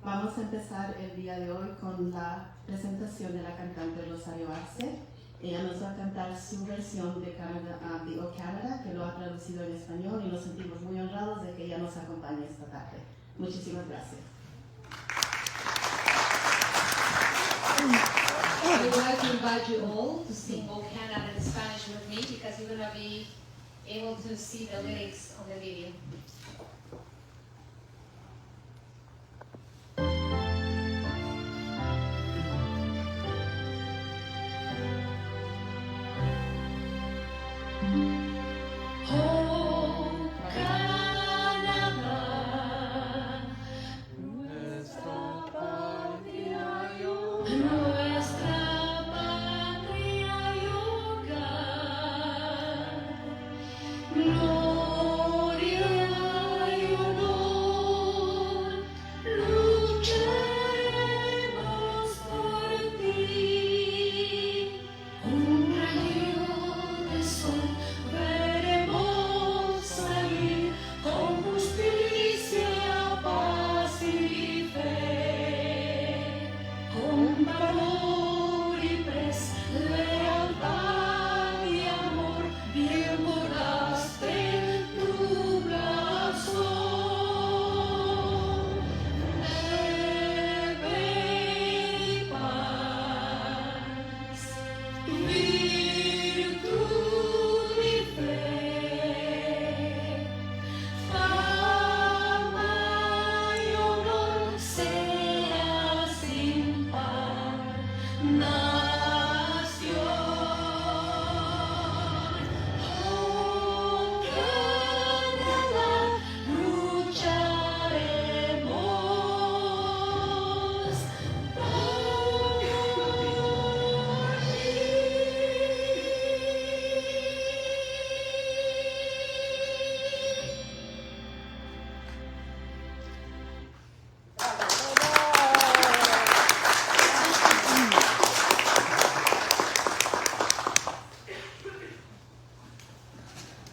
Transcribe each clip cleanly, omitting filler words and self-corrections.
Vamos a empezar el día de hoy con la presentación de la cantante Rosario Arce. Ella nos va a cantar su versión de Canada, que lo ha traducido en español, y nos sentimos muy honrados de que ella nos acompañe esta tarde. Muchísimas gracias. I would like to invite you all to sing O Canada in Spanish with me, because you're going to be able to see the lyrics on the video.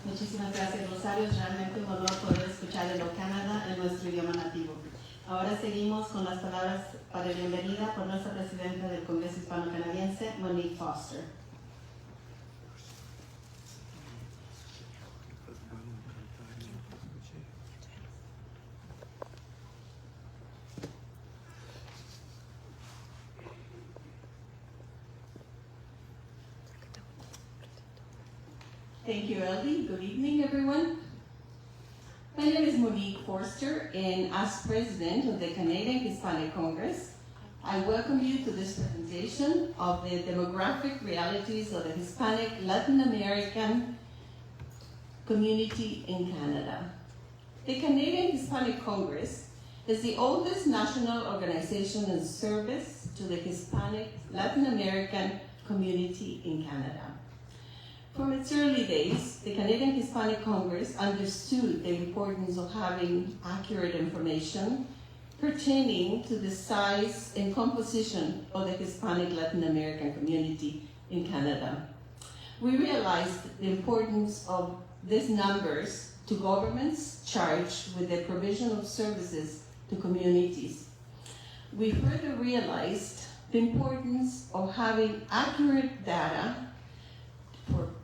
Muchísimas gracias, Rosario. Es realmente un honor poder escuchar el O Canada en nuestro idioma nativo. Ahora seguimos con las palabras para bienvenida por nuestra presidenta del Congreso Hispano-Canadiense, Monique Foster. Thank you, Eldy. Good evening, everyone. My name is Monique Forster, and as president of the Canadian Hispanic Congress, I welcome you to this presentation of the demographic realities of the Hispanic Latin American community in Canada. The Canadian Hispanic Congress is the oldest national organization in service to the Hispanic Latin American community in Canada. From its early days, the Canadian Hispanic Congress understood the importance of having accurate information pertaining to the size and composition of the Hispanic Latin American community in Canada. We realized the importance of these numbers to governments charged with the provision of services to communities. We further realized the importance of having accurate data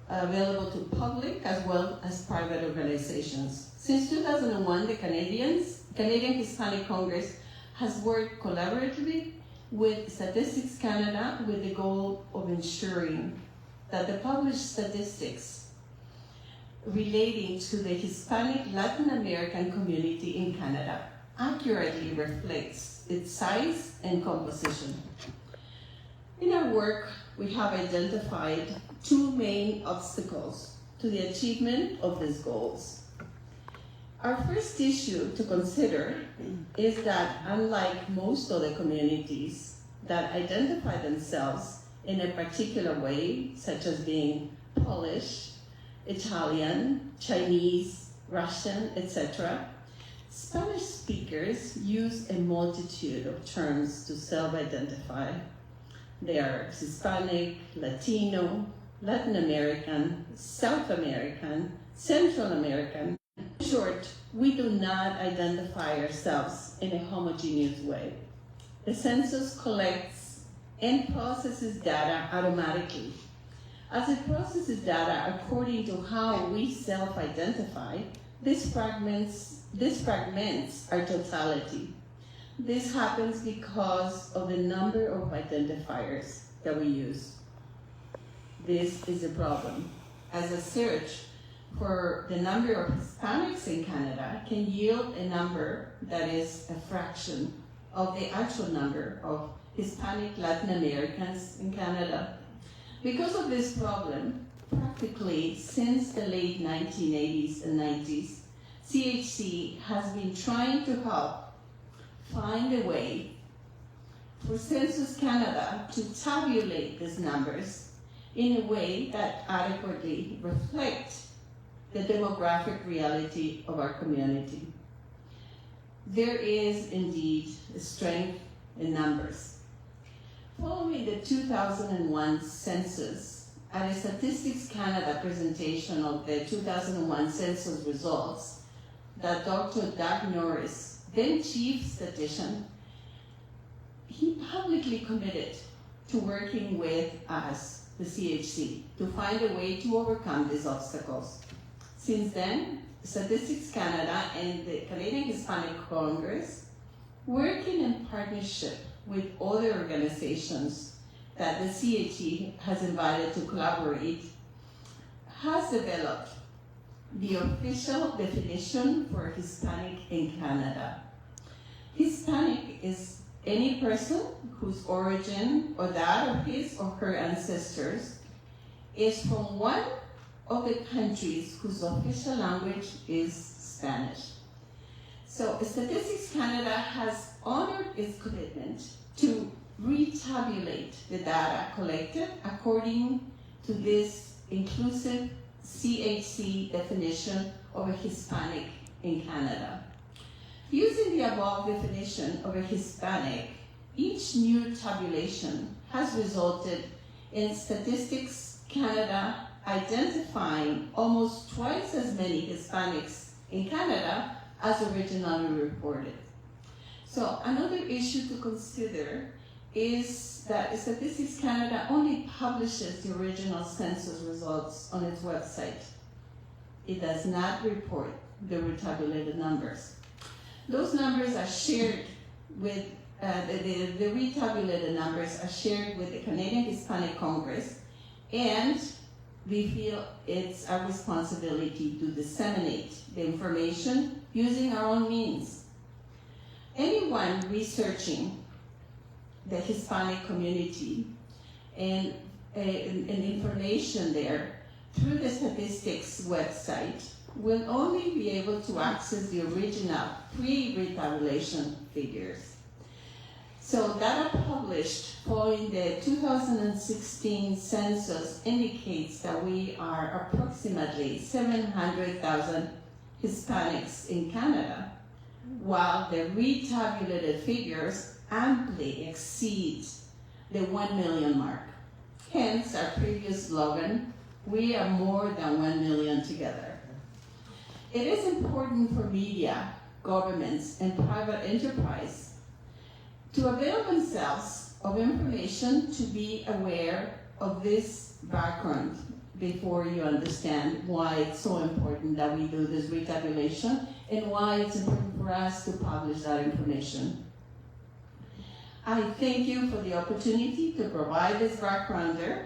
available to public as well as private organizations. Since 2001, the Canadian Hispanic Congress has worked collaboratively with Statistics Canada with the goal of ensuring that the published statistics relating to the Hispanic Latin American community in Canada accurately reflects its size and composition. In our work, we have identified two main obstacles to the achievement of these goals. Our first issue to consider is that unlike most other communities that identify themselves in a particular way, such as being Polish, Italian, Chinese, Russian, etc., Spanish speakers use a multitude of terms to self-identify. They are Hispanic, Latino, Latin American, South American, Central American, short, we do not identify ourselves in a homogeneous way. The census collects and processes data automatically. As it processes data according to how we self-identify, this fragments our totality. This happens because of the number of identifiers that we use. This is a problem, as a search for the number of Hispanics in Canada can yield a number that is a fraction of the actual number of Hispanic Latin Americans in Canada. Because of this problem, practically since the late 1980s and 90s, CHC has been trying to help find a way for Census Canada to tabulate these numbers in a way that adequately reflects the demographic reality of our community. There is indeed a strength in numbers. Following the 2001 census, at a Statistics Canada presentation of the 2001 census results that Dr. Doug Norris, then chief statistician, he publicly committed to working with us, the CHC, to find a way to overcome these obstacles. Since then, Statistics Canada and the Canadian Hispanic Congress, working in partnership with other organizations that the CHC has invited to collaborate, has developed the official definition for Hispanic in Canada. Hispanic is any person whose origin or that of his or her ancestors is from one of the countries whose official language is Spanish. So Statistics Canada has honored its commitment to retabulate the data collected according to this inclusive CHC definition of a Hispanic in Canada. Using the above definition of a Hispanic, each new tabulation has resulted in Statistics Canada identifying almost twice as many Hispanics in Canada as originally reported. So another issue to consider is that Statistics Canada only publishes the original census results on its website. It does not report the retabulated numbers. Those numbers are shared with, the retabulated numbers are shared with the Canadian Hispanic Congress, and we feel it's our responsibility to disseminate the information using our own means. Anyone researching the Hispanic community and information there through the statistics website will only be able to access the original pre-retabulation figures. So data published following the 2016 census indicates that we are approximately 700,000 Hispanics in Canada, while the retabulated figures amply exceed the 1 million mark. Hence our previous slogan, we are more than 1 million together. It is important for media, governments, and private enterprise to avail themselves of information to be aware of this background before you understand why it's so important that we do this retabulation and why it's important for us to publish that information. I thank you for the opportunity to provide this backgrounder.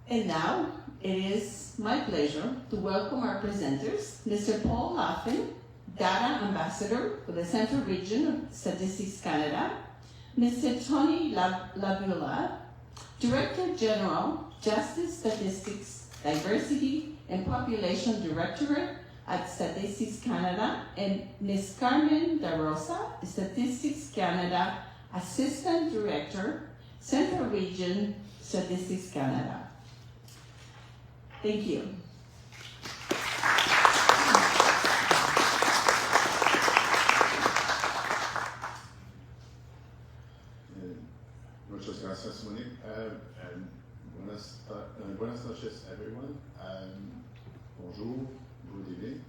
And now it is my pleasure to welcome our presenters, Mr. Paul Laffin, Data Ambassador for the Central Region of Statistics Canada, Mr. Tony Labula, Director General, Justice Statistics, Diversity and Population Directorate at Statistics Canada, and Ms. Carmen Da Rosa, Statistics Canada Assistant Director, Central Region, Statistics Canada. Thank you. Muchas gracias, Monique. Buenas noches, everyone. Bonjour, good evening.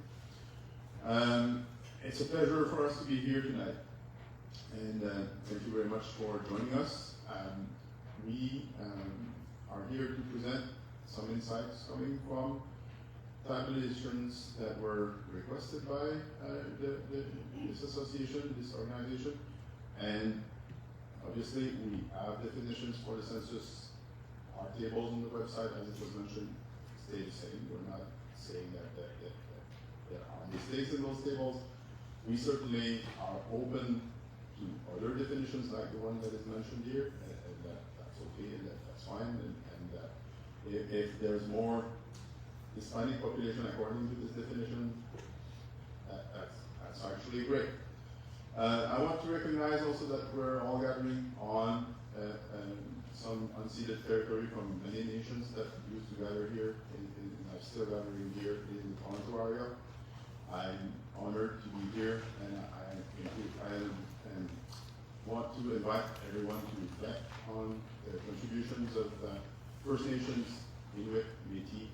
It's a pleasure for us to be here tonight, and thank you very much for joining us. We are here to present some insights coming from tabulations that were requested by this association, this organization, and obviously we have definitions for the census. Our tables on the website, as it was mentioned, stay the same. We're not saying that there are mistakes in those tables. We certainly are open to other definitions like the one that is mentioned here, and that's okay, and that's fine. And if there's more Hispanic population according to this definition, that's actually great. I want to recognize also that we're all gathering on some unceded territory from many nations that used to gather here, and are still gathering here in the Toronto area. I'm honored to be here, and I want to invite everyone to reflect on the contributions of First Nations, Inuit, Métis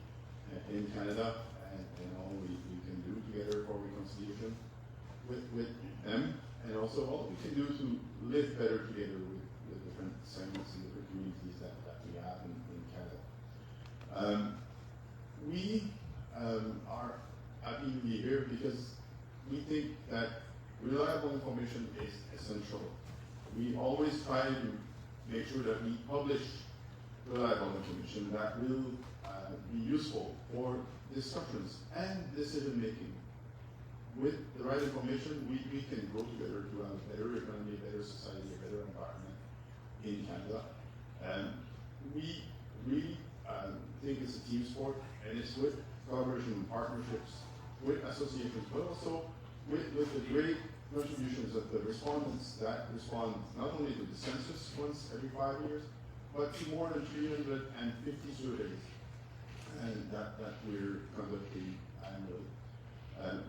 in Canada, and all we can do together for reconciliation with them, and also all we can do to live better together with the different segments and different communities that we have in Canada. We are happy to be here because we think that reliable information is essential. We always try to make sure that we publish reliable information that will be useful for discussions and decision making. With the right information, we can grow together to have a better economy, a better society, a better environment in Canada. And we really think it's a team sport, and it's with collaboration and partnerships, with associations, but also with the great contributions of the respondents that respond not only to the census once every 5 years, but to more than 350 surveys and that we're conducting annually.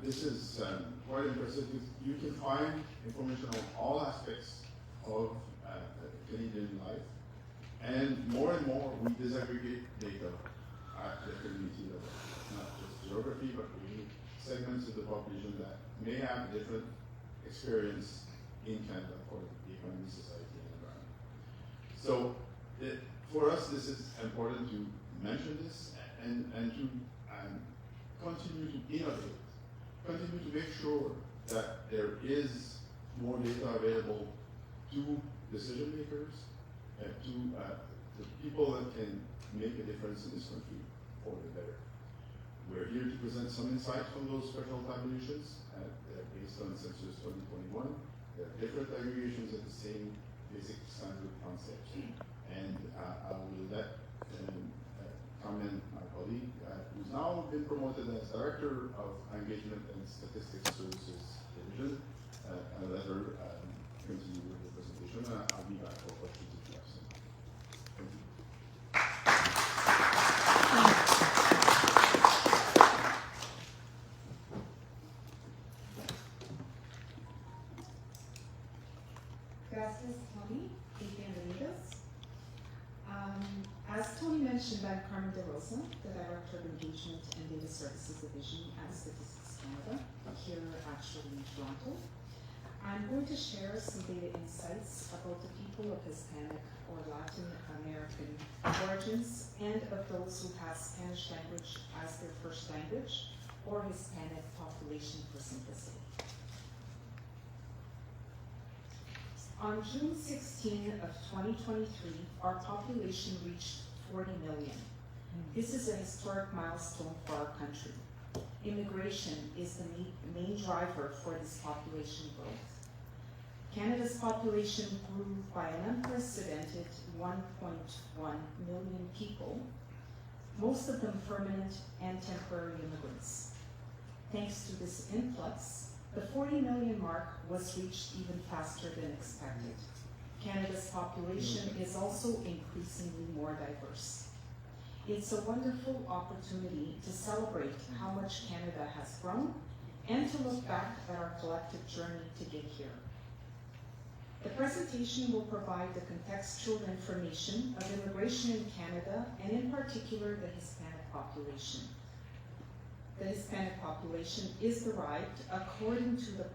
This is quite impressive. You can find information on all aspects of Canadian life, and more we disaggregate data at the community level, not just geography, but really segments of the population that may have different experience in Canada for the economy, society, and environment. So for us, this is important to mention this and to continue to innovate, continue to make sure that there is more data available to decision makers, to the people that can make a difference in this country for the better. We're here to present some insights from those special tabulations. They're based on Census 2021. They're different aggregations of the same basic standard concepts. And I will let Carmen, my colleague, who's now been promoted as Director of Engagement and Statistics Services Division, and let her continue with the presentation. I'll be back for questions if you have some. Thank you. Gracias, Tony, y bienvenidos. As Tony mentioned, I'm Carmen De Rosa, the Director of Engagement and Data Services Division at Statistics Canada, here actually in Toronto. I'm going to share some data insights about the people of Hispanic or Latin American origins and of those who have Spanish language as their first language or Hispanic population for simplicity. On June 16 of 2023, our population reached 40 million. This is a historic milestone for our country. Immigration is the main driver for this population growth. Canada's population grew by an unprecedented 1.1 million people, most of them permanent and temporary immigrants. Thanks to this influx, the 40 million mark was reached even faster than expected. Canada's population is also increasingly more diverse. It's a wonderful opportunity to celebrate how much Canada has grown and to look back at our collective journey to get here. The presentation will provide the contextual information of immigration in Canada and in particular the Hispanic population. the Hispanic population is derived according to the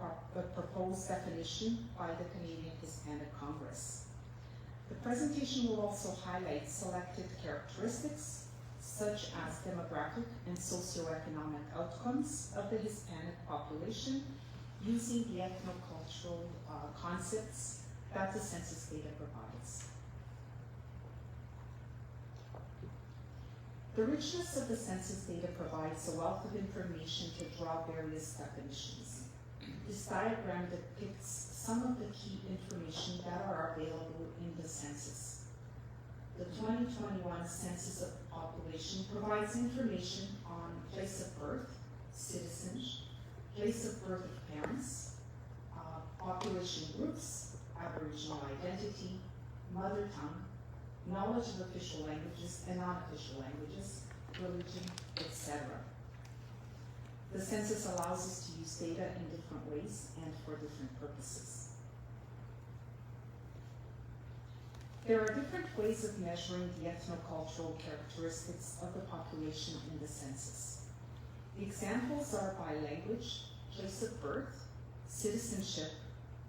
proposed definition by the Canadian Hispanic Congress. The presentation will also highlight selected characteristics such as demographic and socioeconomic outcomes of the Hispanic population using the ethnocultural concepts that the census data provides. The richness of the census data provides a wealth of information to draw various definitions. This diagram depicts some of the key information that are available in the census. The 2021 Census of the Population provides information on place of birth, citizenship, place of birth of parents, population groups, Aboriginal identity, mother tongue, knowledge of official languages and non-official languages, religion, etc. The census allows us to use data in different ways and for different purposes. There are different ways of measuring the ethnocultural characteristics of the population in the census. The examples are by language, place of birth, citizenship,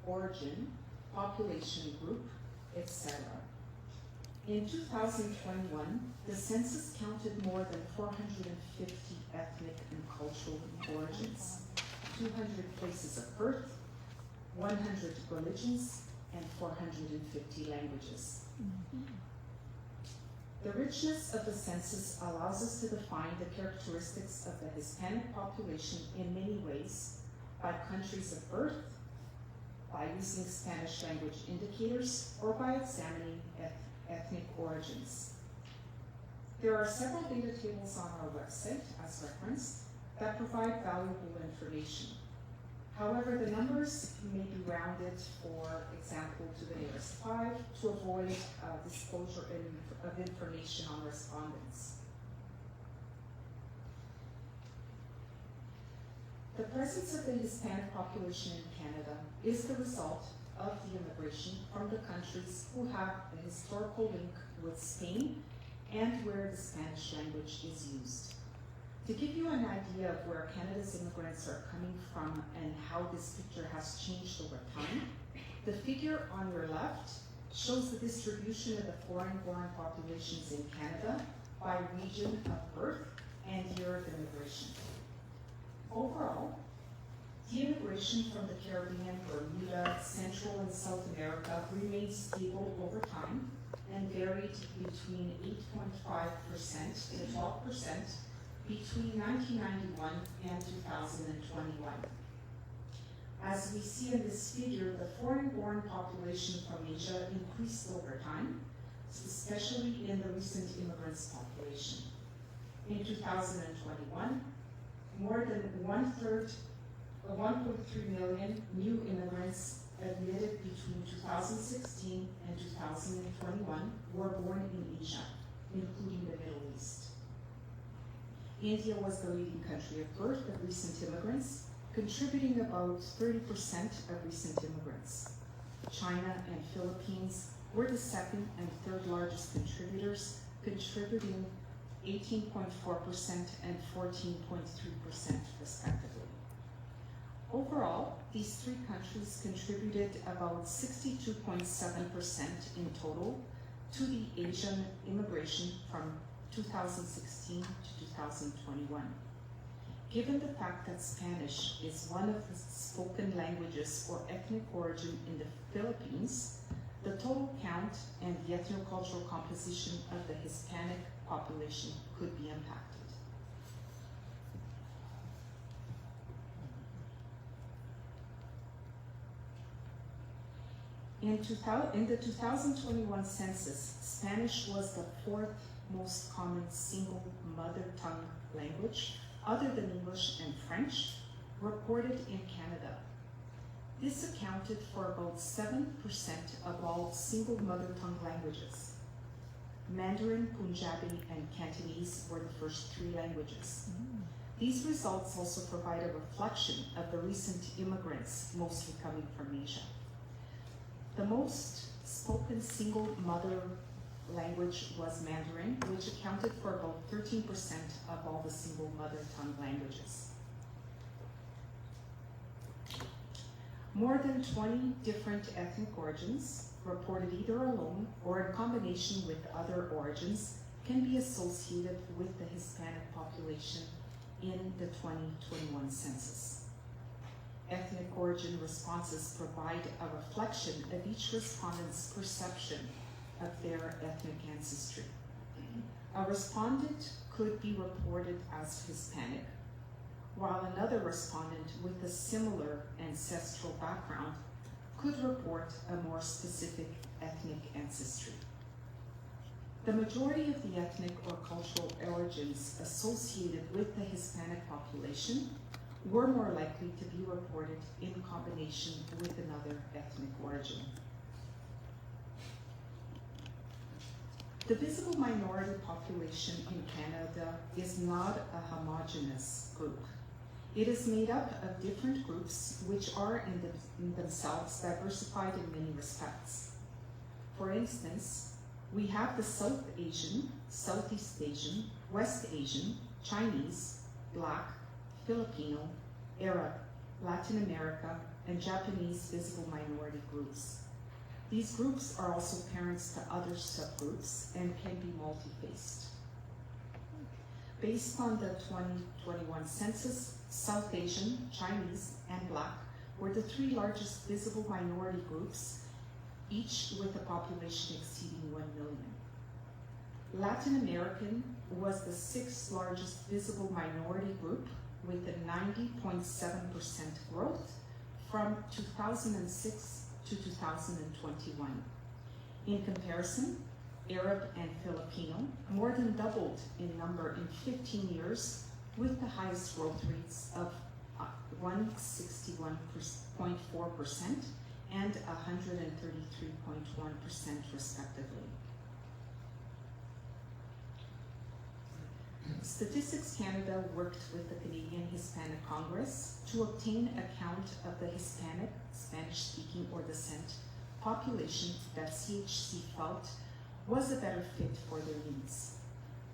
origin, population group, etc. In 2021, the census counted more than 450 ethnic and cultural origins, 200 places of birth, 100 religions, and 450 languages. The richness of the census allows us to define the characteristics of the Hispanic population in many ways, by countries of birth, by using Spanish language indicators, or by examining ethnic origins. There are several data tables on our website, as referenced, that provide valuable information. However, the numbers may be rounded, for example, to the nearest 5 to avoid disclosure of information on respondents. The presence of the Hispanic population in Canada is the result of the immigration from the countries who have a historical link with Spain and where the Spanish language is used. To give you an idea of where Canada's immigrants are coming from and how this picture has changed over time, the figure on your left shows the distribution of the foreign-born populations in Canada by region of birth and year of immigration. Overall, the immigration from the Caribbean, Bermuda, Central and South America remained stable over time and varied between 8.5% to 12% between 1991 and 2021. As we see in this figure, the foreign-born population from Asia increased over time, especially in the recent immigrants population. In 2021, more than 1.3 million new immigrants admitted between 2016 and 2021 were born in Asia, including the Middle East. India was the leading country of birth of recent immigrants, contributing about 30% of recent immigrants. China and Philippines were the second and third largest contributors, contributing 18.4% and 14.3% respectively. Overall, these three countries contributed about 62.7% in total to the Asian immigration from 2016 to 2021. Given the fact that Spanish is one of the spoken languages or ethnic origin in the Philippines, the total count and the ethnocultural composition of the Hispanic population could be impacted. In the 2021 census, Spanish was the fourth most common single mother tongue language, other than English and French, reported in Canada. This accounted for about 7% of all single mother tongue languages. Mandarin, Punjabi, and Cantonese were the first three languages. These results also provide a reflection of the recent immigrants, mostly coming from Asia. The most spoken single mother language was Mandarin, which accounted for about 13% of all the single mother tongue languages. More than 20 different ethnic origins, reported either alone or in combination with other origins, can be associated with the Hispanic population in the 2021 census. Ethnic origin responses provide a reflection of each respondent's perception of their ethnic ancestry. A respondent could be reported as Hispanic, while another respondent with a similar ancestral background could report a more specific ethnic ancestry. The majority of the ethnic or cultural origins associated with the Hispanic population were more likely to be reported in combination with another ethnic origin. The visible minority population in Canada is not a homogeneous group. It is made up of different groups which are in themselves diversified in many respects. For instance, we have the South Asian, Southeast Asian, West Asian, Chinese, Black, Filipino, Arab, Latin America, and Japanese visible minority groups. These groups are also parents to other subgroups and can be multi-faced. Based on the 2021 census, South Asian, Chinese, and Black were the three largest visible minority groups, each with a population exceeding 1 million. Latin American was the sixth largest visible minority group with a 90.7% growth from 2006 to 2021. In comparison, Arab and Filipino more than doubled in number in 15 years, with the highest growth rates of 161.4% and 133.1% respectively. Statistics Canada worked with the Canadian Hispanic Congress to obtain a count of the Hispanic, Spanish-speaking or descent population that CHC felt was a better fit for their needs.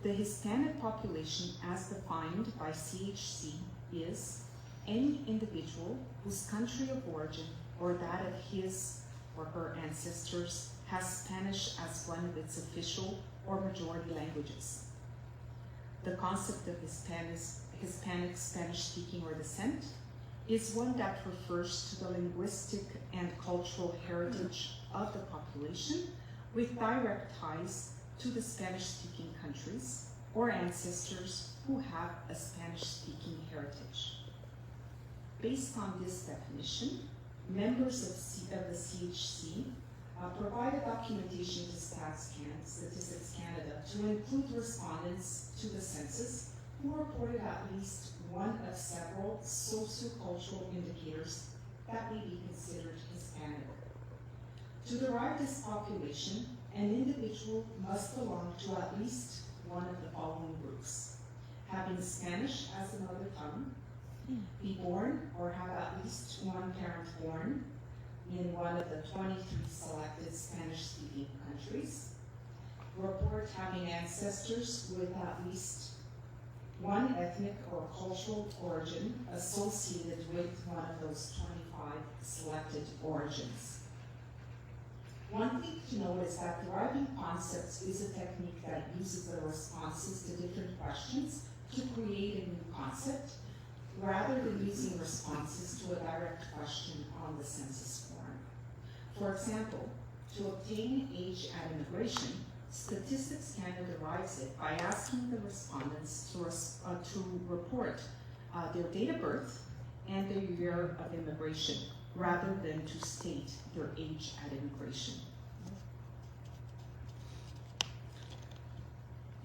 The Hispanic population, as defined by CHC, is any individual whose country of origin or that of his or her ancestors has Spanish as one of its official or majority languages. The concept of Hispanic Spanish-speaking or descent is one that refers to the linguistic and cultural heritage of the population with direct ties to the Spanish-speaking countries or ancestors who have a Spanish-speaking heritage. Based on this definition, members of the CHC provided documentation to Statistics Canada to include respondents to the census who reported at least one of several sociocultural indicators that may be considered Hispanic. To derive this population, an individual must belong to at least one of the following groups: having Spanish as a mother tongue, be born or have at least one parent born in one of the 23 selected Spanish-speaking countries, report having ancestors with at least one ethnic or cultural origin associated with one of those 25 selected origins. One thing to note is that deriving concepts is a technique that uses the responses to different questions to create a new concept, rather than using responses to a direct question on the census form. For example, to obtain age at immigration, Statistics Canada derives it by asking the respondents to report their date of birth and their year of immigration, rather than to state their age at immigration.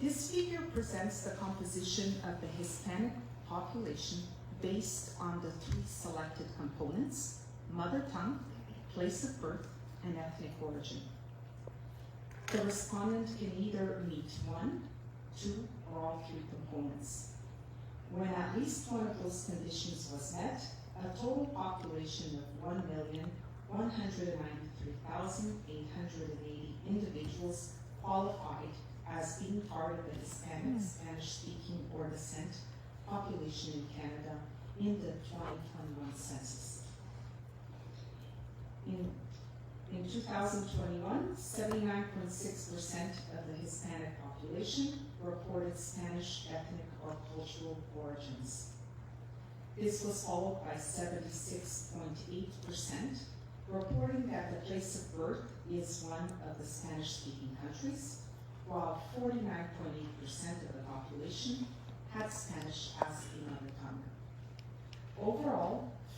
This figure presents the composition of the Hispanic population based on the three selected components: mother tongue, place of birth, and ethnic origin. The respondent can either meet one, two, or all three components. When at least one of those conditions was met, a total population of 1,193,880 individuals qualified as being part of the Hispanic, Spanish-speaking, or descent population in Canada in the 2021 census. In 2021, 79.6% of the Hispanic population reported Spanish ethnic or cultural origins. This was followed by 76.8%, reporting that the place of birth is one of the Spanish-speaking countries, while 49.8% of the population had Spanish as a mother tongue. Overall,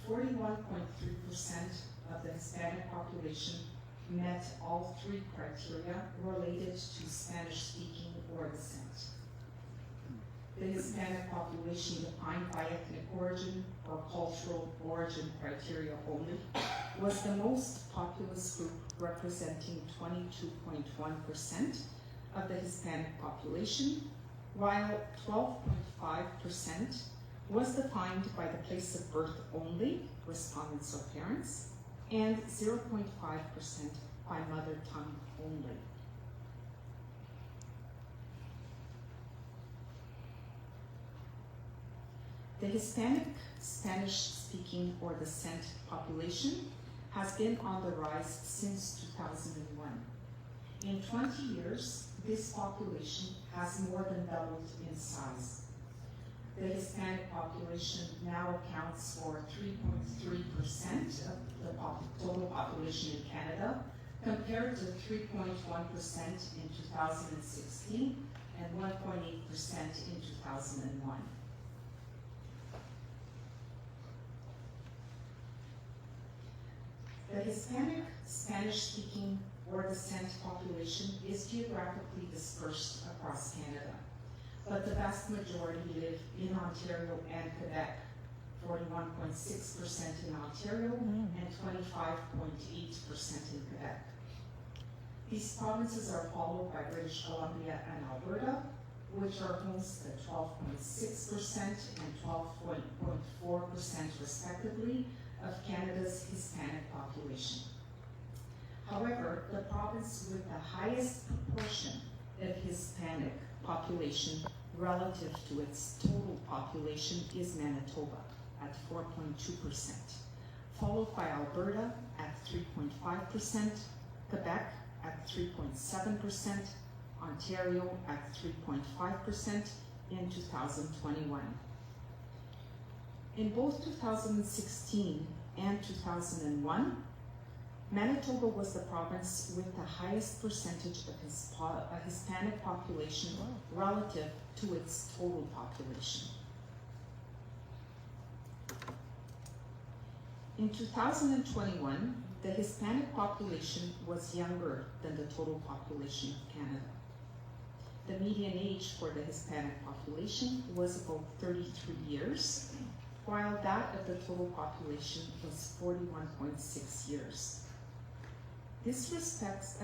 41.3% of the Hispanic population met all three criteria related to Spanish-speaking or descent. The Hispanic population defined by ethnic origin or cultural origin criteria only was the most populous group, representing 22.1% of the Hispanic population, while 12.5% was defined by the place of birth only, respondents or parents, and 0.5% by mother tongue only. The Hispanic, Spanish-speaking, or descent population has been on the rise since 2001. In 20 years, this population has more than doubled in size. The Hispanic population now accounts for 3.3% of the total population in Canada, compared to 3.1% in 2016 and 1.8% in 2001. The Hispanic, Spanish-speaking, or descent population is geographically dispersed across Canada, but the vast majority live in Ontario and Quebec, 41.6% in Ontario and 25.8% in Quebec. These provinces are followed by British Columbia and Alberta, which are homes to 12.6% and 12.4% respectively of Canada's Hispanic population. However, the province with the highest proportion of Hispanic population relative to its total population is Manitoba at 4.2%, followed by Alberta at 3.5%, Quebec at 3.7%, Ontario at 3.5% in 2021. In both 2016 and 2001, Manitoba was the province with the highest percentage of Hispanic population relative to its total population. In 2021, the Hispanic population was younger than the total population of Canada. The median age for the Hispanic population was about 33 years, while that of the total population was 41.6 years. This reflects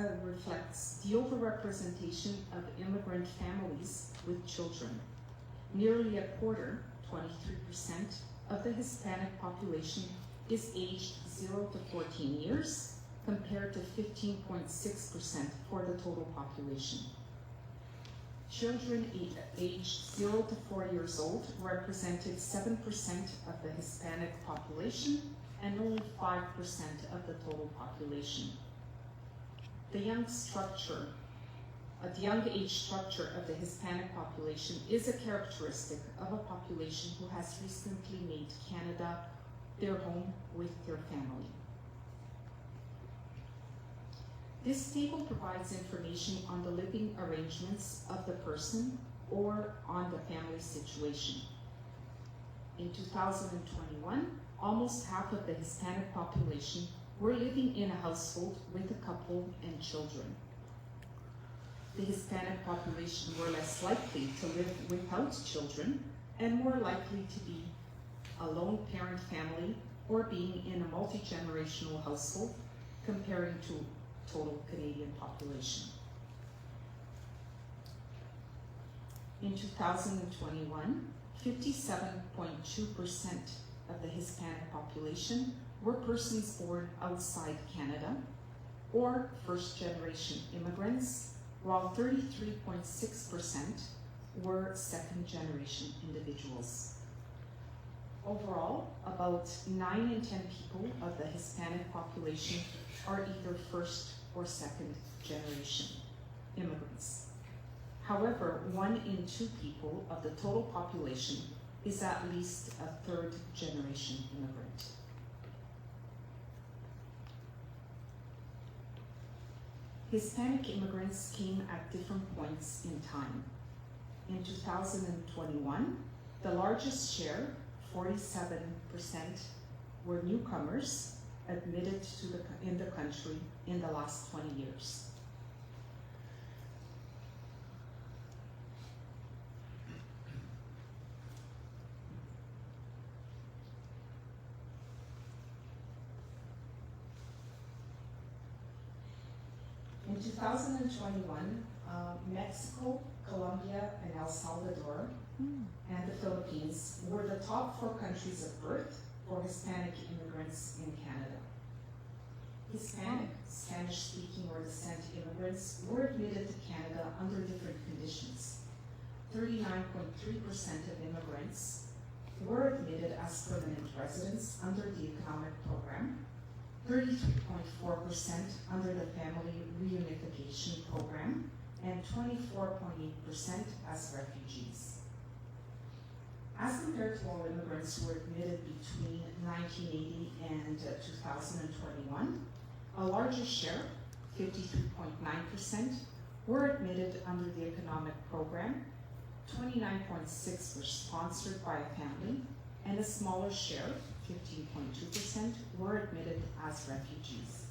the overrepresentation of immigrant families with children. Nearly a quarter, 23%, of the Hispanic population is aged 0 to 14 years, compared to 15.6% for the total population. Children aged 0 to 4 years old represented 7% of the Hispanic population and only 5% of the total population. The young age structure of the Hispanic population is a characteristic of a population who has recently made Canada their home with their family. This table provides information on the living arrangements of the person or on the family situation. In 2021, almost half of the Hispanic population were living in a household with a couple and children. The Hispanic population were less likely to live without children and more likely to be a lone parent family or being in a multi-generational household, comparing to total Canadian population. In 2021, 57.2% of the Hispanic population were persons born outside Canada or first-generation immigrants while 33.6% were second-generation individuals. Overall, about 9 in 10 people of the Hispanic population are either first or second-generation immigrants. However, 1 in 2 people of the total population is at least a third-generation immigrant. Hispanic immigrants came at different points in time. In 2021, the largest share, 47%, were newcomers admitted in the country in the last 20 years. In 2021, Mexico, Colombia, and El Salvador, and the Philippines were the top 4 countries of birth for Hispanic immigrants in Canada. Hispanic, Spanish-speaking or descent immigrants were admitted to Canada under different conditions. 39.3% of immigrants were admitted as permanent residents under the economic program, 33.4% under the family reunification program, and 24.8% as refugees. As compared to all immigrants who were admitted between 1980 and 2021, a larger share, 53.9%, were admitted under the economic program, 29.6% were sponsored by a family, and a smaller share, 15.2%, were admitted as refugees.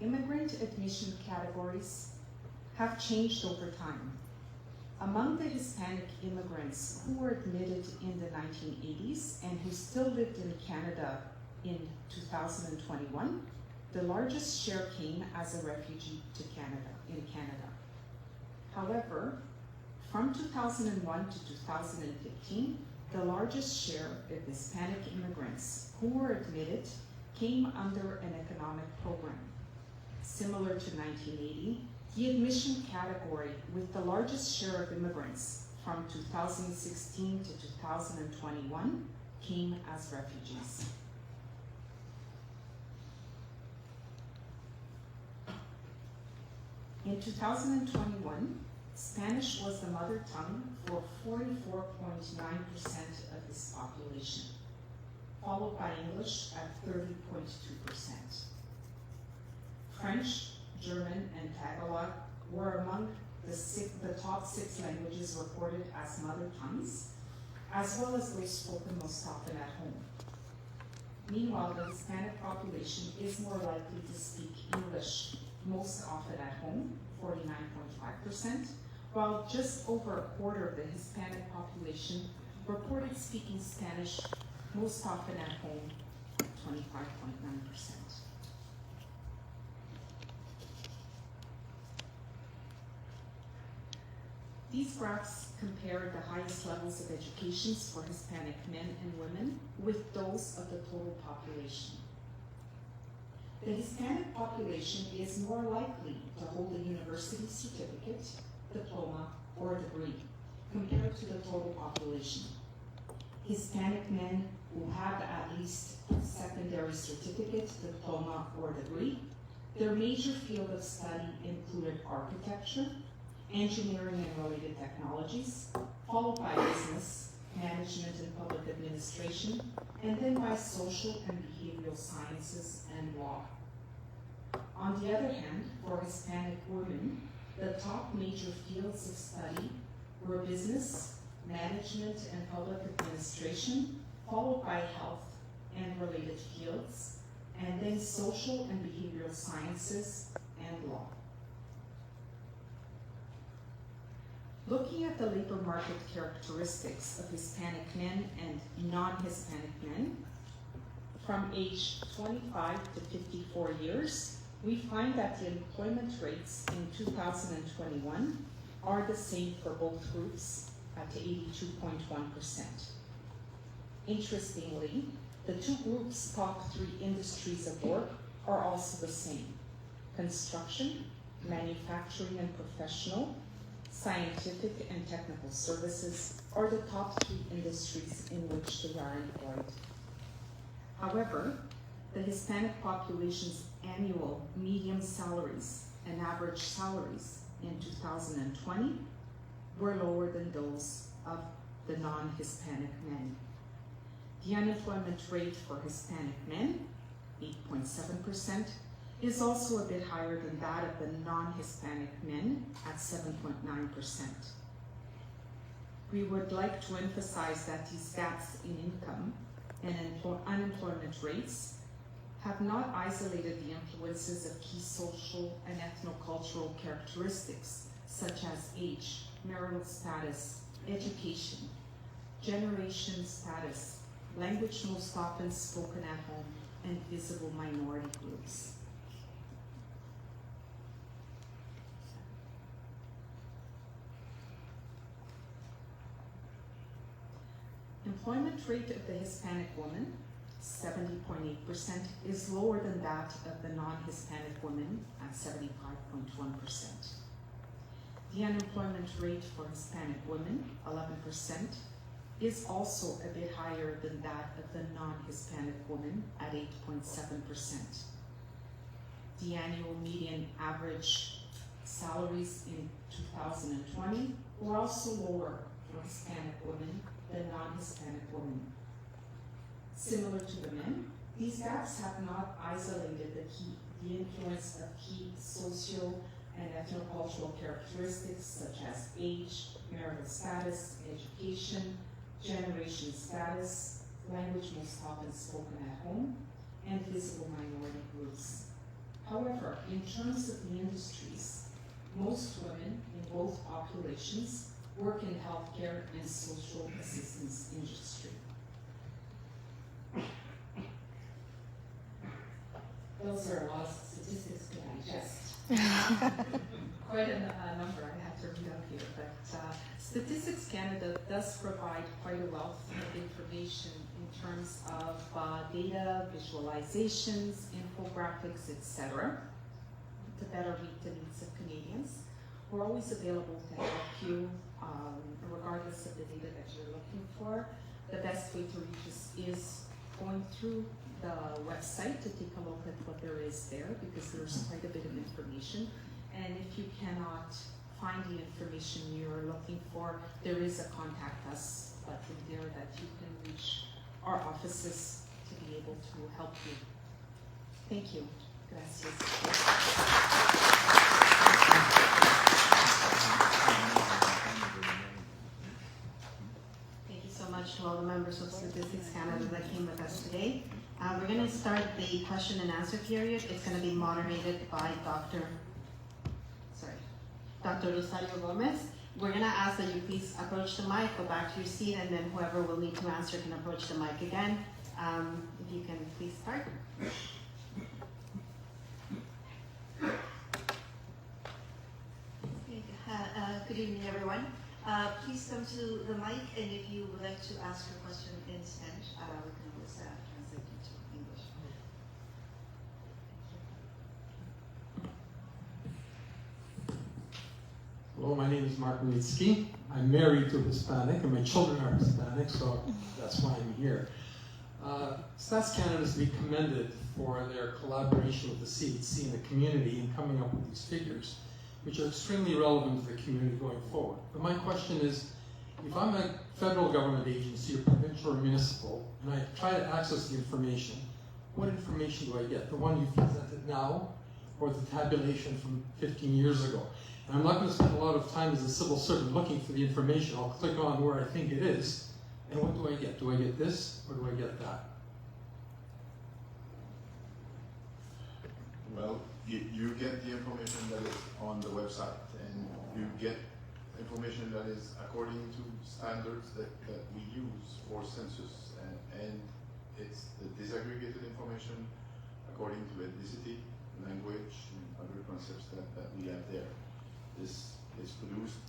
Immigrant admission categories have changed over time. Among the Hispanic immigrants who were admitted in the 1980s and who still lived in Canada in 2021, the largest share came as a refugee to in Canada. However, from 2001 to 2015, the largest share of Hispanic immigrants who were admitted came under an economic program. Similar to 1980, the admission category with the largest share of immigrants from 2016 to 2021 came as refugees. In 2021, Spanish was the mother tongue for 44.9% of this population, followed by English at 30.2%. French, German, and Tagalog were among the top 6 languages reported as mother tongues, as well as those spoken most often at home. Meanwhile, the Hispanic population is more likely to speak English most often at home, 49.5%, while just over a quarter of the Hispanic population reported speaking Spanish most often at home, 25.9%. These graphs compare the highest levels of education for Hispanic men and women with those of the total population. The Hispanic population is more likely to hold a university certificate, diploma, or degree compared to the total population. Hispanic men who have at least a secondary certificate, diploma, or degree, their major field of study included architecture, engineering and related technologies, followed by business, management and public administration, and then by social and behavioral sciences and law. On the other hand, for Hispanic women, the top major fields of study were business, management and public administration, followed by health and related fields, and then social and behavioral sciences and law. Looking at the labor market characteristics of Hispanic men and non-Hispanic men, from age 25 to 54 years, we find that the employment rates in 2021 are the same for both groups at 82.1%. Interestingly, the two groups' top 3 industries of work are also the same: construction, manufacturing and professional, scientific and technical services are the top 3 industries in which they are employed. However, the Hispanic population's annual median salaries and average salaries in 2020 were lower than those of the non-Hispanic men. The unemployment rate for Hispanic men, 8.7%, is also a bit higher than that of the non-Hispanic men at 7.9%. We would like to emphasize that these gaps in income and unemployment rates have not isolated the influences of key social and ethnocultural characteristics such as age, marital status, education, generation status, language most often spoken at home, and visible minority groups. Employment rate of the Hispanic woman, 70.8%, is lower than that of the non-Hispanic woman at 75.1%. The unemployment rate for Hispanic women, 11%, is also a bit higher than that of the non-Hispanic woman at 8.7%. The annual median average salaries in 2020 were also lower for Hispanic women than non-Hispanic women. Similar to the men, these gaps have not isolated the influence of key social and ethnocultural characteristics such as age, marital status, education, generation status, language most often spoken at home, and visible minority groups. However, in terms of the industries, most women in both populations work in healthcare and social assistance industry. Those are a lot of statistics to digest. Quite a number I have to read up here, but Statistics Canada does provide quite a wealth of information in terms of data, visualizations, infographics, etc. to better meet the needs of Canadians. We're always available to help you regardless of the data that you're looking for. The best way to reach us is going through the website to take a look at what there is there, because there's quite a bit of information. And if you cannot find the information you're looking for, there is a contact us button there that you can reach our offices to be able to help you. Thank you. Gracias. To all the members of Statistics Canada that came with us today. We're going to start the question and answer period. It's going to be moderated by Dr. Rosario Gomez. We're going to ask that you please approach the mic, go back to your seat, and then whoever will need to answer can approach the mic again. If you can please start. Good evening, everyone. Please come to the mic, and if you would like to ask your question in Spanish, we can always translate into English. Hello, my name is Mark Militsky. I'm married to a Hispanic, and my children are Hispanic, so that's why I'm here. Stats Canada is to be commended for their collaboration with the CHC and the community in coming up with these figures, which are extremely relevant to the community going forward. But my question is, if I'm a federal government agency, or provincial or municipal, and I try to access the information, what information do I get? The one you've presented now, or the tabulation from 15 years ago? And I'm not going to spend a lot of time as a civil servant looking for the information. I'll click on where I think it is, and what do I get? Do I get this, or do I get that? Well, you get the information that is on the website, and you get information that is according to standards that we use for census, and it's the disaggregated information according to ethnicity, language, and other concepts that we have there. This is produced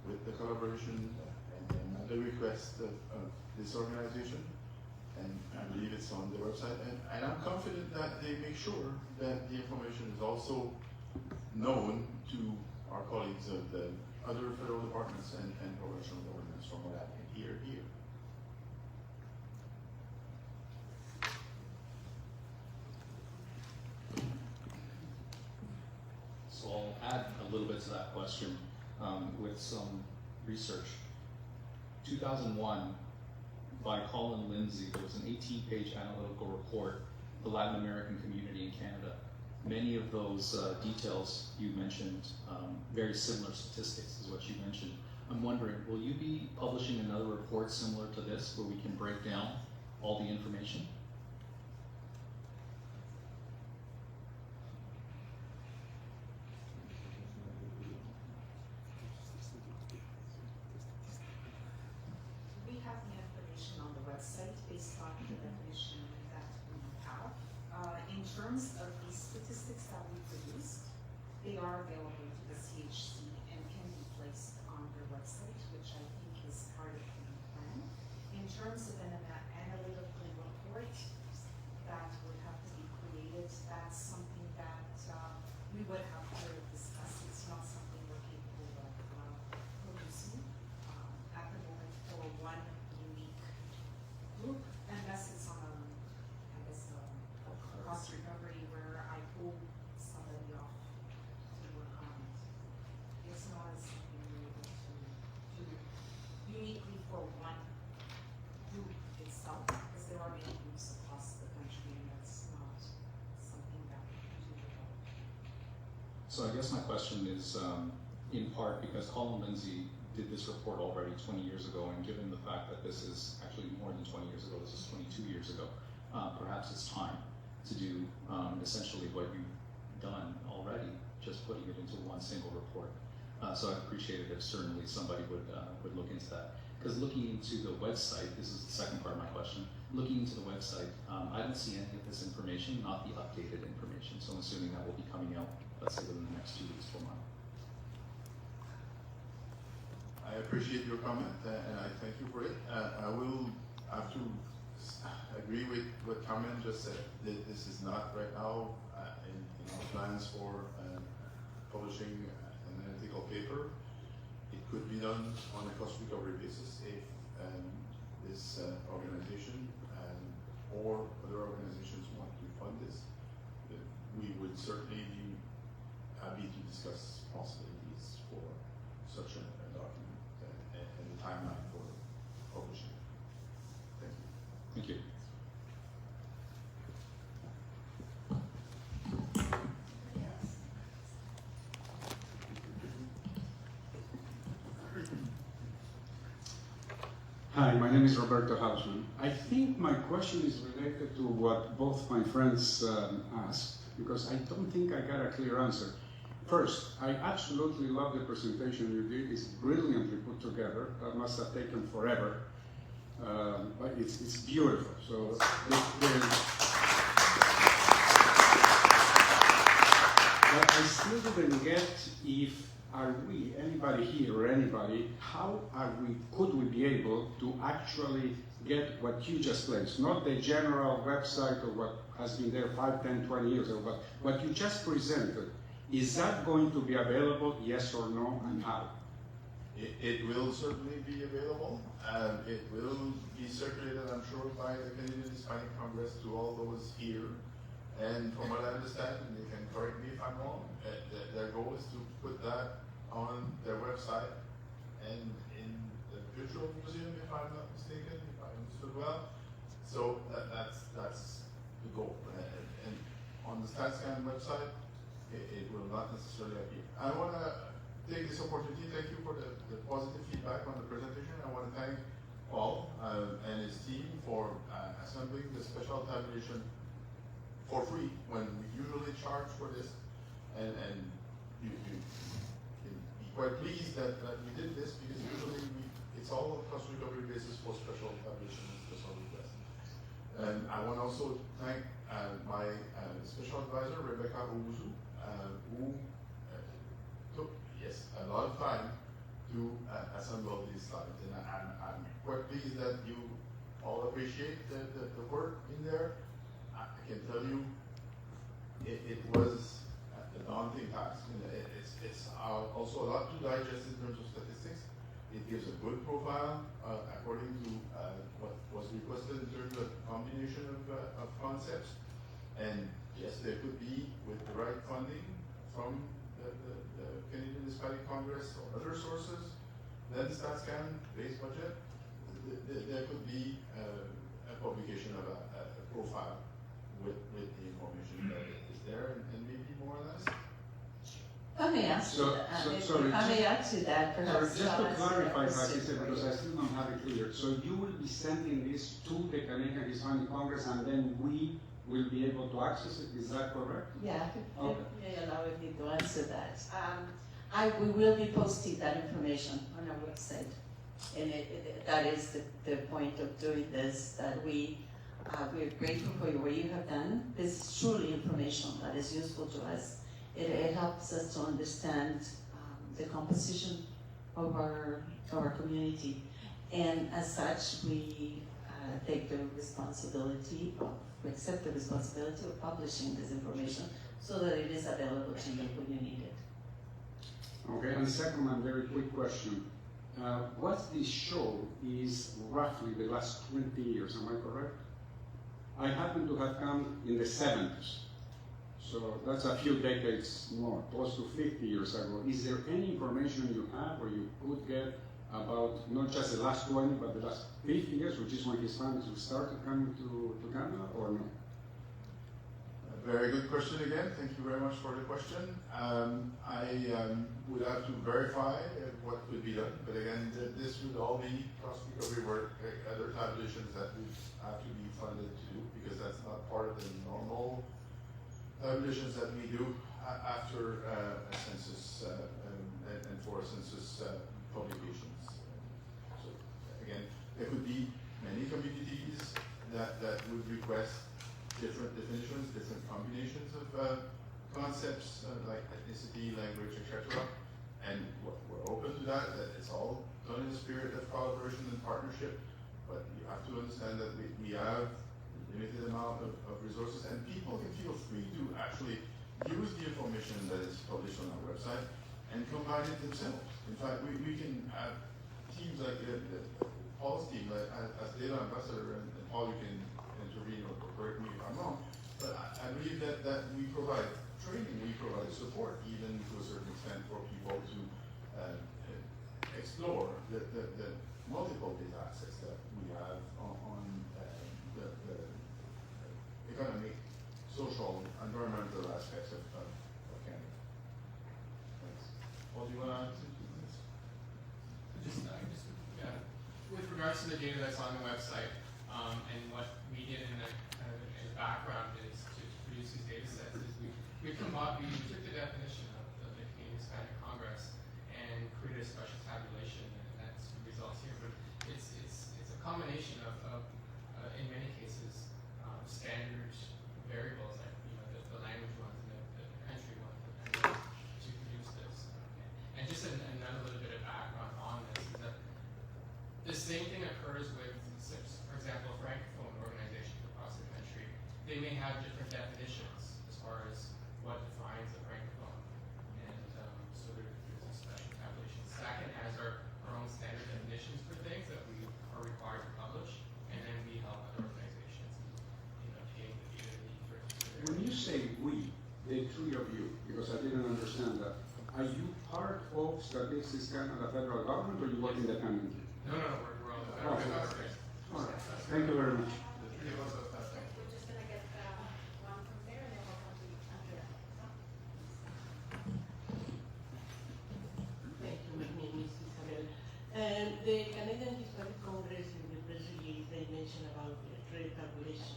with the collaboration the request of this organization, and I believe it's on the website, and I'm confident that they make sure that the information is also known to our colleagues of the other federal departments and provincial governments from what I can hear here. So I'll add a little bit to that question with some research. 2001, by Colin Lindsay, there was an 18-page analytical report, The Latin American Community in Canada. Many of those details you mentioned, very similar statistics is what you mentioned. I'm wondering, will you be publishing another report similar to this where we can break down all the information? We have the information on the website based on the definition that we have. In terms of the statistics that we produced, they are available to the CHC and can be placed on their website, which I think is part of the plan. In terms of an analytical report that would have to be created, that's something that we would have to discuss. It's not something we're capable of producing at the moment for one unique group, unless it's on I guess, a cost recovery where I pull somebody off to work on it. It's not something we're able to do uniquely for one group itself, because there are many groups across the country, and that's not something that we can do without. So I guess my question is, in part because Colin Lindsay did this report already 20 years ago, and given the fact that this is actually more than 20 years ago, this is 22 years ago, perhaps it's time to do essentially what you've done already, just putting it into one single report. So I'd appreciate it if certainly somebody would look into that. Because looking into the website, this is the second part of my question, looking into the website, I don't see any of this information, not the updated information. So I'm assuming that will be coming out, let's say within the next 2 weeks or month. I appreciate your comment, and I thank you for it. I will have to agree with what Carmen just said. This is not right now in our plans for publishing an analytical paper. It could be done on a cost recovery basis if this organization or other organizations want to fund this. We would certainly be happy to discuss possibilities for such a document and the timeline for publishing. Thank you. Thank you. Hi, my name is Roberto Hausman. I think my question is related to what both my friends asked, because I don't think I got a clear answer. First, I absolutely love the presentation you did. It's brilliantly put together. That must have taken forever, but it's beautiful. So but I still didn't get if anybody here or anybody, could we be able to actually get what you just placed, not the general website or what has been there 5, 10, 20 years ago, but what you just presented. Is that going to be available, yes or no, and how? It will certainly be available. It will be circulated, I'm sure, by the Canadian Hispanic Congress to all those here. And from what I understand, and you can correct me if I'm wrong, their goal is to put that on their website and in the Virtual Museum, if I'm not mistaken, if I understood well. So that's the goal. And on the StatsCan website, it will not necessarily appear. I want to take this opportunity, thank you for the positive feedback on the presentation. I want to thank Paul and his team for assembling the special tabulation for free when we usually charge for this. And you can be quite pleased that we did this, because usually it's all on cost recovery basis for special tabulation and special request. And I want to also thank my special advisor, Rebecca Owusu, who took, a lot of time to assemble these slides. And I'm quite pleased that you all appreciate the work in there. I can tell you it was a daunting task. It's also a lot to digest in terms of statistics. It gives a good profile according to what was requested in terms of combination of concepts. And yes, there could be, with the right funding from the Canadian Hispanic Congress or other sources, then StatsCan base budget, there could be a publication of a profile with the information that is there, and maybe more or less. Let me ask you that. Sorry, If I may add to that, sorry, perhaps. just to clarify, question Patricia, for because you. I still don't have it clear. So you will be sending this to the Canadian Hispanic Congress, and then we will be able to access it. Is that correct? Yeah, Okay. if you allow me to answer that. We will be posting that information on our website. And that is the point of doing this, that we're grateful for what you have done. This is truly information that is useful to us. It helps us to understand the composition of our community. And as such, we take the responsibility we accept the responsibility of publishing this information so that it is available to you when you need it. Okay, and second one, very quick question. What this show is roughly the last 20 years, am I correct? I happen to have come in the 70s. So that's a few decades more, close to 50 years ago. Is there any information you have or you could get about not just the last 20, but the last 50 years, which is when Hispanics started coming to Canada, or no? Very good question again. Thank you very much for the question. I would have to verify what could be done, but again, this would all be cross-recovery work, other tabulations that would have to be funded to do, because that's not part of the normal tabulations that we do after a census and for census publications. So again, there could be many communities that would request different definitions, different combinations of concepts like ethnicity, language, etc. And we're open to that. That it's all done in the spirit of collaboration and partnership. But you have to understand that we have a limited amount of resources, and people can feel free to actually use the information that is published on our website and combine it themselves. In fact, we can have teams like the Paul's team, as data ambassador, and Paul, you can intervene or correct me if I'm wrong, but I believe that we provide training, we provide support, even to a certain extent, for people to explore the multiple data assets that we have on the economic, social, environmental aspects of Canada. Thanks. Paul, do you want to add something to this? With regards to the data that's on the website, and what we did in the background is to produce these data sets is we took the definition of the Canadian Hispanic Congress and created a special tabulation, and that's the results here. But it's a combination of in many cases standard variables, like the language ones and the country ones, to produce this. And just another little bit of background on this is that the same thing occurs with, for example, francophone organizations across the country. They may have different definitions as far as what defines a francophone, and so there's a special tabulation. StatsCan has our own standard definitions for things that we are required to publish, and then we help other organizations in obtaining the data they need for their. When you say we, the three of you, because I didn't understand that, are you part of Statistics Canada federal government, or you work independently? No, we're all the federal government. All right. Thank you very much. The three of us are testing. We're just gonna get one from there, and then we'll come to Andrea. Thank you. My name is Isabel. The Canadian Hispanic Congress, in the press release, they mentioned about trade tabulation.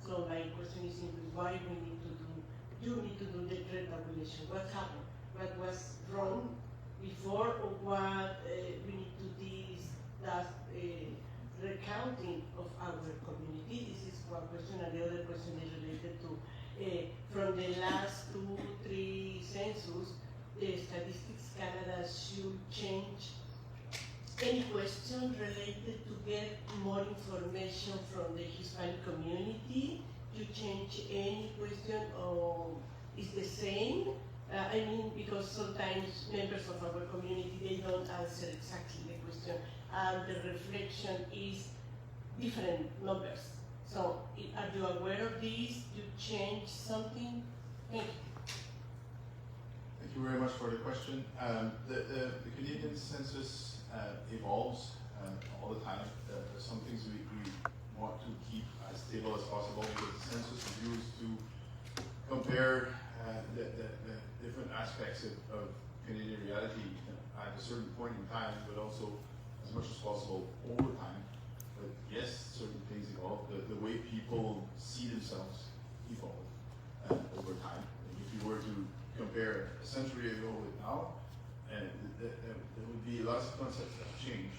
So my question is simply why you need to do the trade tabulation. What happened? What was wrong before, or what we need to do this last recounting of our community? This is one question, and the other question is related to from the last 2-3 census, the Statistics Canada should change any question related to get more information from the Hispanic community? To change any question or is the same? I mean, because sometimes members of our community, they don't answer exactly the question, and the reflection is different numbers. So, are you aware of this? You change something? Thank you. Thank you very much for the question. The Canadian census evolves all the time. There's some things we want to keep as stable as possible because the census is used to compare the different aspects of Canadian reality at a certain point in time, but also as much as possible over time. But yes, certain things evolve. The way people see themselves evolve over time. If you were to compare a century ago with now, there would be lots of concepts that have changed.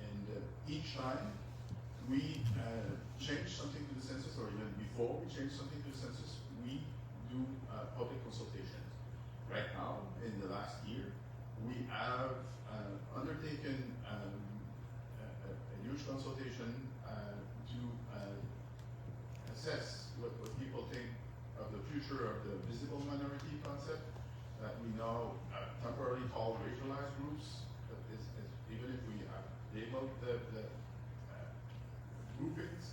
And each time we change something to the census, or even before we change something to the census, we do public consultations. Right now, in the last year, we have undertaken a huge consultation to assess what people think of the future of the visible minority concept that we now temporarily call racialized groups. But even if we have labeled the groupings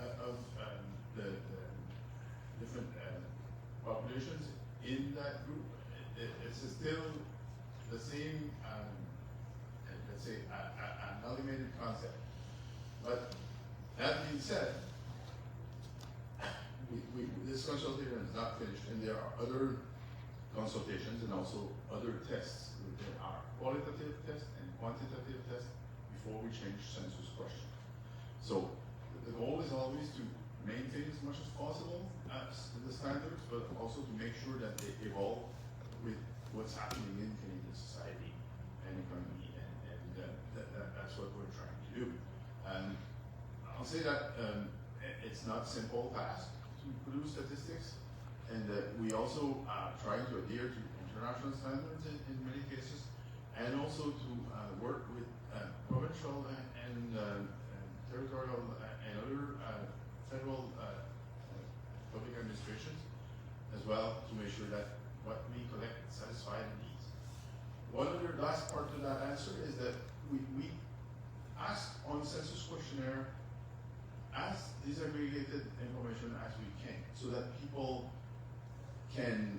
of the different populations in that group, it's still the same, let's say, amalgamated concept. But that being said, this consultation is not finished, and there are other consultations and also other tests. There are qualitative tests and quantitative tests before we change census question. So the goal is always to maintain as much as possible the standards, but also to make sure that they evolve with what's happening in Canadian society and economy, and that's what we're trying to do. I'll say that it's not a simple task to produce statistics, and we also try to adhere to international standards in many cases, and also to work with provincial and territorial and other federal public administrations as well, to make sure that what we collect satisfy the needs. One other last part to that answer is that we ask on census questionnaire as disaggregated information as we can, so that people can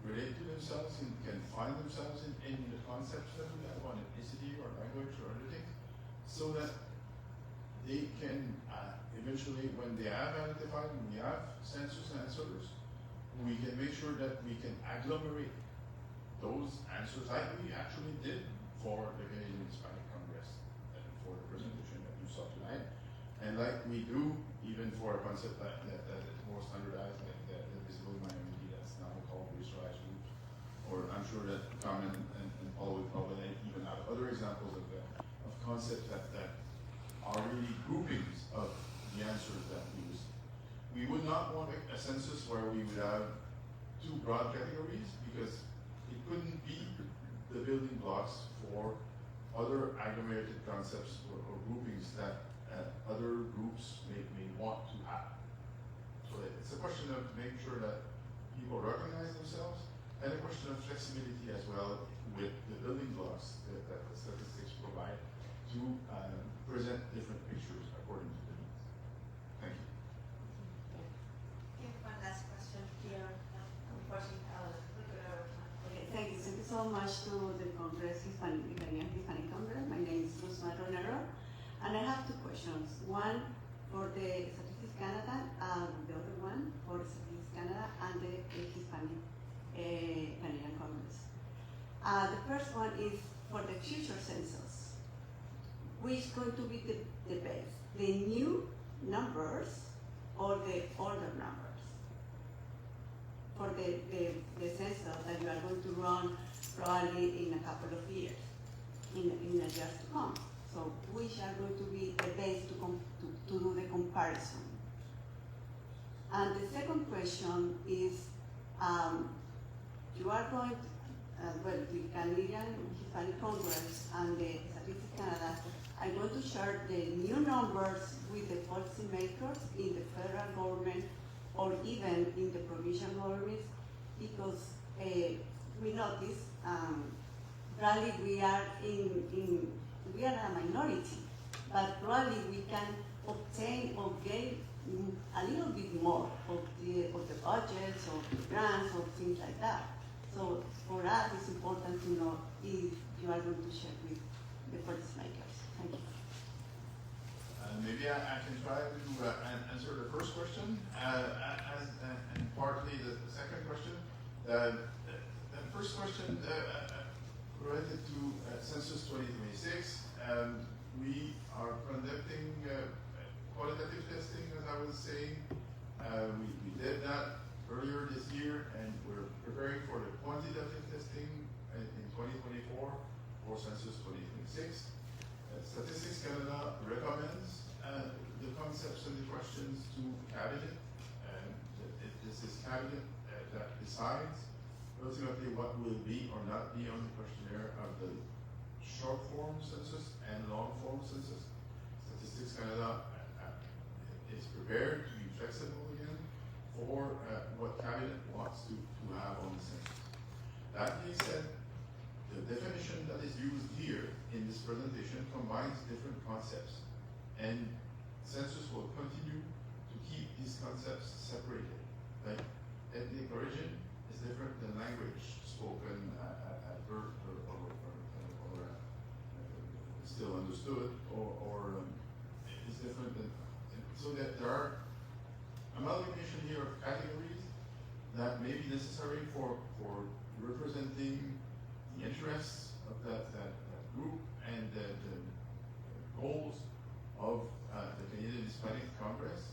relate to themselves and can find themselves in the concepts that we have on ethnicity or language or other things, so that they can eventually, when they have identified, when we have census answers, we can make sure that we can agglomerate those answers like we actually did for the Canadian Hispanic Congress and for the presentation that you saw tonight, and like we do even for a concept that is more standardized, like the visible minority that's now called racialized groups. Or I'm sure that Carmen and Paul would probably even have other examples of concepts that are really groupings of the answers that we use. We would not want a census where we would have two broad categories, because it couldn't be the building blocks for other agglomerated concepts or groupings that other groups may want to have. So it's a question of making sure that people recognize themselves, and a question of flexibility as well with the building blocks that the statistics provide to present different pictures according to the needs. Thank you. Okay, one last question here. Okay, thank you so much to the Congress, Hispanic Congress. My name is Luz Madronero, and I have two questions. One for the Statistics Canada, the other one for Statistics Canada and the Hispanic Canadian Congress. The first one is for the future census. Which is going to be the base? The new numbers or the older numbers? For the census that you are going to run probably in a couple of years, in the years to come. So which are going to be the base to do the comparison? And the second question is, you are going to, the Canadian Hispanic Congress and the Statistics Canada are going to share the new numbers with the policymakers in the federal government or even in the provincial governments, because we notice probably we are we are a minority, but probably we can obtain or gain a little bit more of the budgets or the grants or things like that. So for us, it's important to know if you are going to share with the policymakers. Thank you. Maybe I can try to answer the first question, and partly the second question. The first question related to Census 2026. We are conducting qualitative testing, as I was saying. We did that earlier this year, and we're preparing for the quantitative testing in 2024 for Census 2026. Statistics Canada recommends the concepts and the questions to Cabinet. This is Cabinet that decides ultimately what will be or not be on the questionnaire of the short form census and long form census. Statistics Canada is prepared to be flexible again for what Cabinet wants to have on the census. That being said, the definition that is used here in this presentation combines different concepts, and census will continue to keep these concepts separated. Like ethnic origin is different than language spoken at birth or still understood, or is different than, so that there are amalgamation here of categories that may be necessary for representing the interests of that group and the goals of the Canadian Hispanic Congress,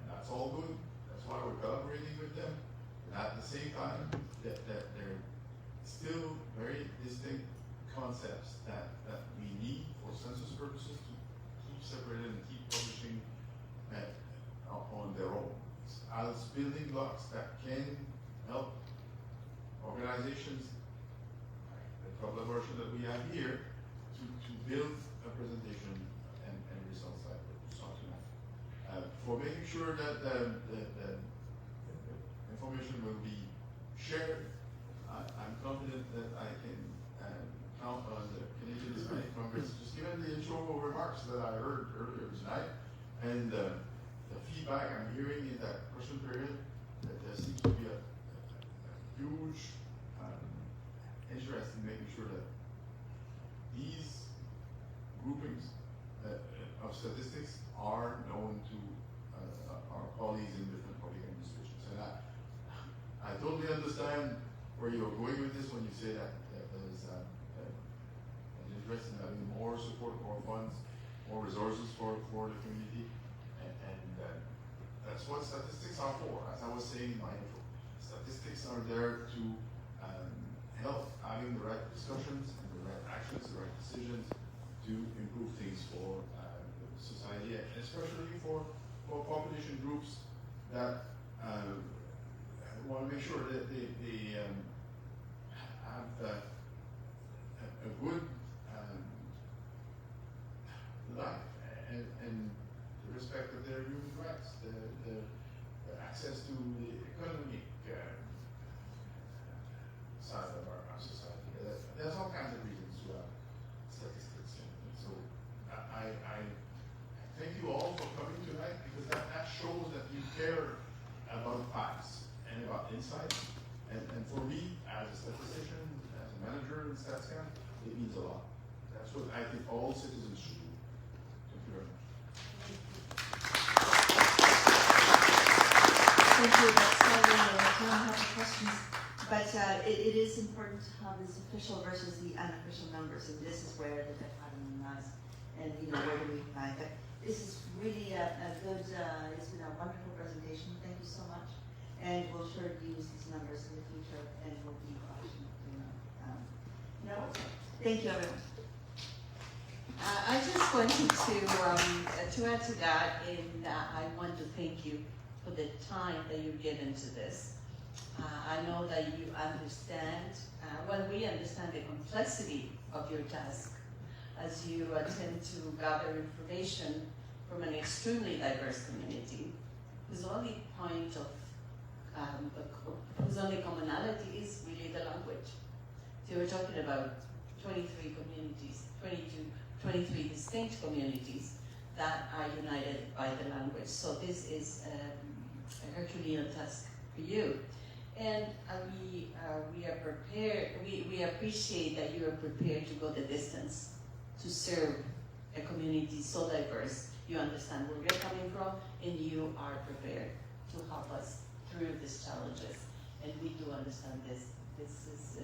and that's all good. That's why we're collaborating with them. And at the same time, that they're still very distinct concepts that we need for census purposes to keep separated and keep publishing on their own as building blocks that can help organizations, the collaboration that we have here, to build a presentation and results like what you saw tonight. For making sure that the information will be shared, I'm confident that I can count on the Canadian Hispanic Congress, just given the intro remarks that I heard earlier tonight, and the feedback I'm hearing in that question period, that there seems to be a huge interest in making sure that these groupings of statistics are known to our colleagues in different public administrations. And I totally understand where you're going with this when you say that there's an interest in having more support, more funds, more resources for the community. And that's what statistics are for. As I was saying in my intro, statistics are there to help having the right discussions and the right actions, the right decisions to improve things for society, and especially for population groups that want to make sure that they have a good life and the respect of their human rights, the access to the economic side of our society. There's all kinds of reasons to have statistics. And so I thank you all for coming tonight, because that shows that you care about facts and about insights. And for me, as a statistician, as a manager in StatsCan, it means a lot. That's what I think all citizens should do. Thank you very much. Thank you. That's why we don't have the questions. But it is important to have this official versus the unofficial numbers, and this is where the dichotomy lies. And where do we find it? This is really a good. It's been a wonderful presentation. Thank you so much. And we'll sure use these numbers in the future, and we'll be watching. Thank you, everyone. I just wanted to add to that, and I want to thank you for the time that you've given to this. I know that you understand, we understand the complexity of your task as you attempt to gather information from an extremely diverse community whose only point of, whose only commonality is really the language. So we're talking about 23 communities, 23 distinct communities that are united by the language. So this is a Herculean task for you. And we are prepared, we appreciate that you are prepared to go the distance to serve a community so diverse. You understand where we're coming from, and you are prepared to help us through these challenges. And we do understand this. This is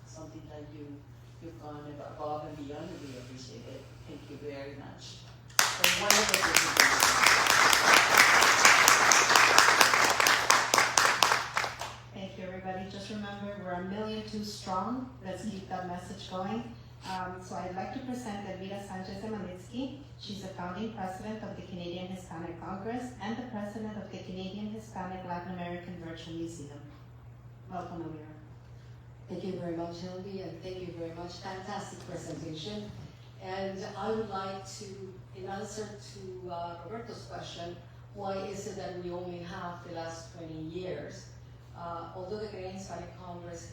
something that you've gone above and beyond, and we appreciate it. Thank you very much. A wonderful presentation. Thank you, everybody. Just remember, we're 1,000,002 strong. Let's keep that message going. So I'd like to present Elvira Sanchez-Emanitsky. She's the founding president of the Canadian Hispanic Congress and the president of the Canadian Hispanic Latin American Virtual Museum. Welcome, Elvira. Thank you very much, Hildy, and thank you very much. Fantastic presentation. And I would like to, in answer to Roberto's question, why is it that we only have the last 20 years? Although the Canadian Hispanic Congress,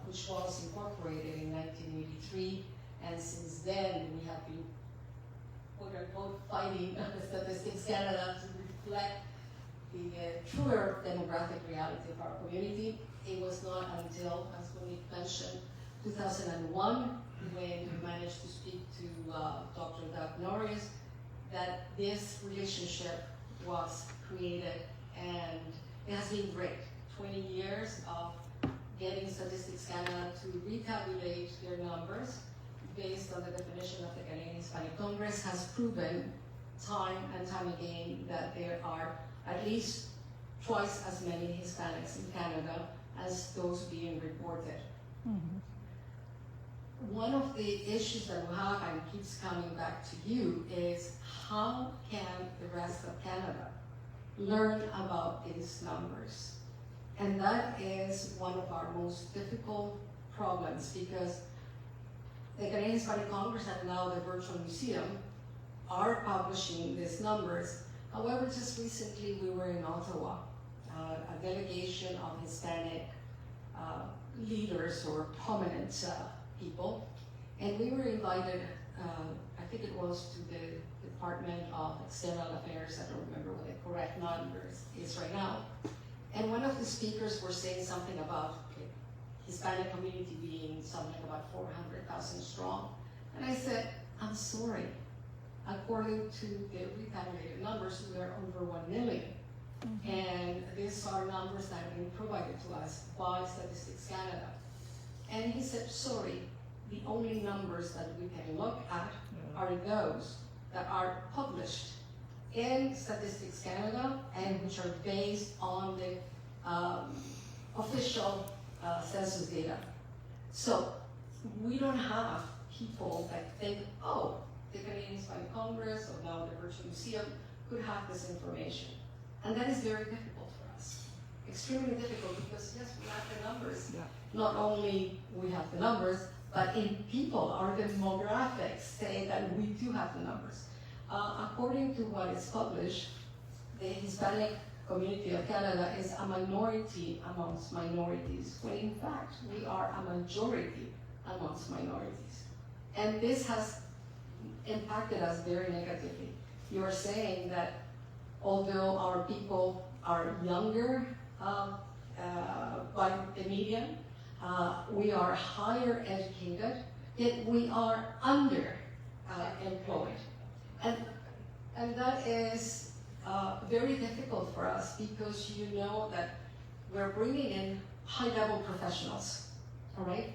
which was incorporated in 1983, and since then we have been, quote-unquote, fighting Statistics Canada to reflect the truer demographic reality of our community. It was not until, as Monique mentioned, 2001, when we managed to speak to Dr. Doug Norris, that this relationship was created, and it has been great. 20 years of getting Statistics Canada to retabulate their numbers based on the definition of the Canadian Hispanic Congress has proven time and time again that there are at least twice as many Hispanics in Canada as those being reported. Mm-hmm. One of the issues that we have, and keeps coming back to you, is how can the rest of Canada learn about these numbers? And that is one of our most difficult problems, because the Canadian Hispanic Congress and now the Virtual Museum are publishing these numbers. However, just recently we were in Ottawa, a delegation of Hispanic leaders or prominent people, and we were invited, I think it was to the Department of External Affairs, I don't remember what the correct number is right now, and one of the speakers were saying something about Hispanic community being something about 400,000 strong, and I said, I'm sorry, according to the retabulated numbers, we are over 1 million. Mm-hmm. And these are numbers that have been provided to us by Statistics Canada. And he said, sorry, the only numbers that we can look at are those that are published in Statistics Canada and which are based on the official census data. So we don't have people that think, oh, the Canadian Hispanic Congress or now the Virtual Museum could have this information. And that is very difficult for us. Extremely difficult because yes, we have the numbers. Yeah. Not only we have the numbers, but in people, our demographics say that we do have the numbers. According to what is published, the Hispanic community of Canada is a minority amongst minorities, when in fact we are a majority amongst minorities. And this has impacted us very negatively. You are saying that although our people are younger by the median, we are higher educated, yet we are under employed. And that is very difficult for us because you know that we're bringing in high-level professionals, all right?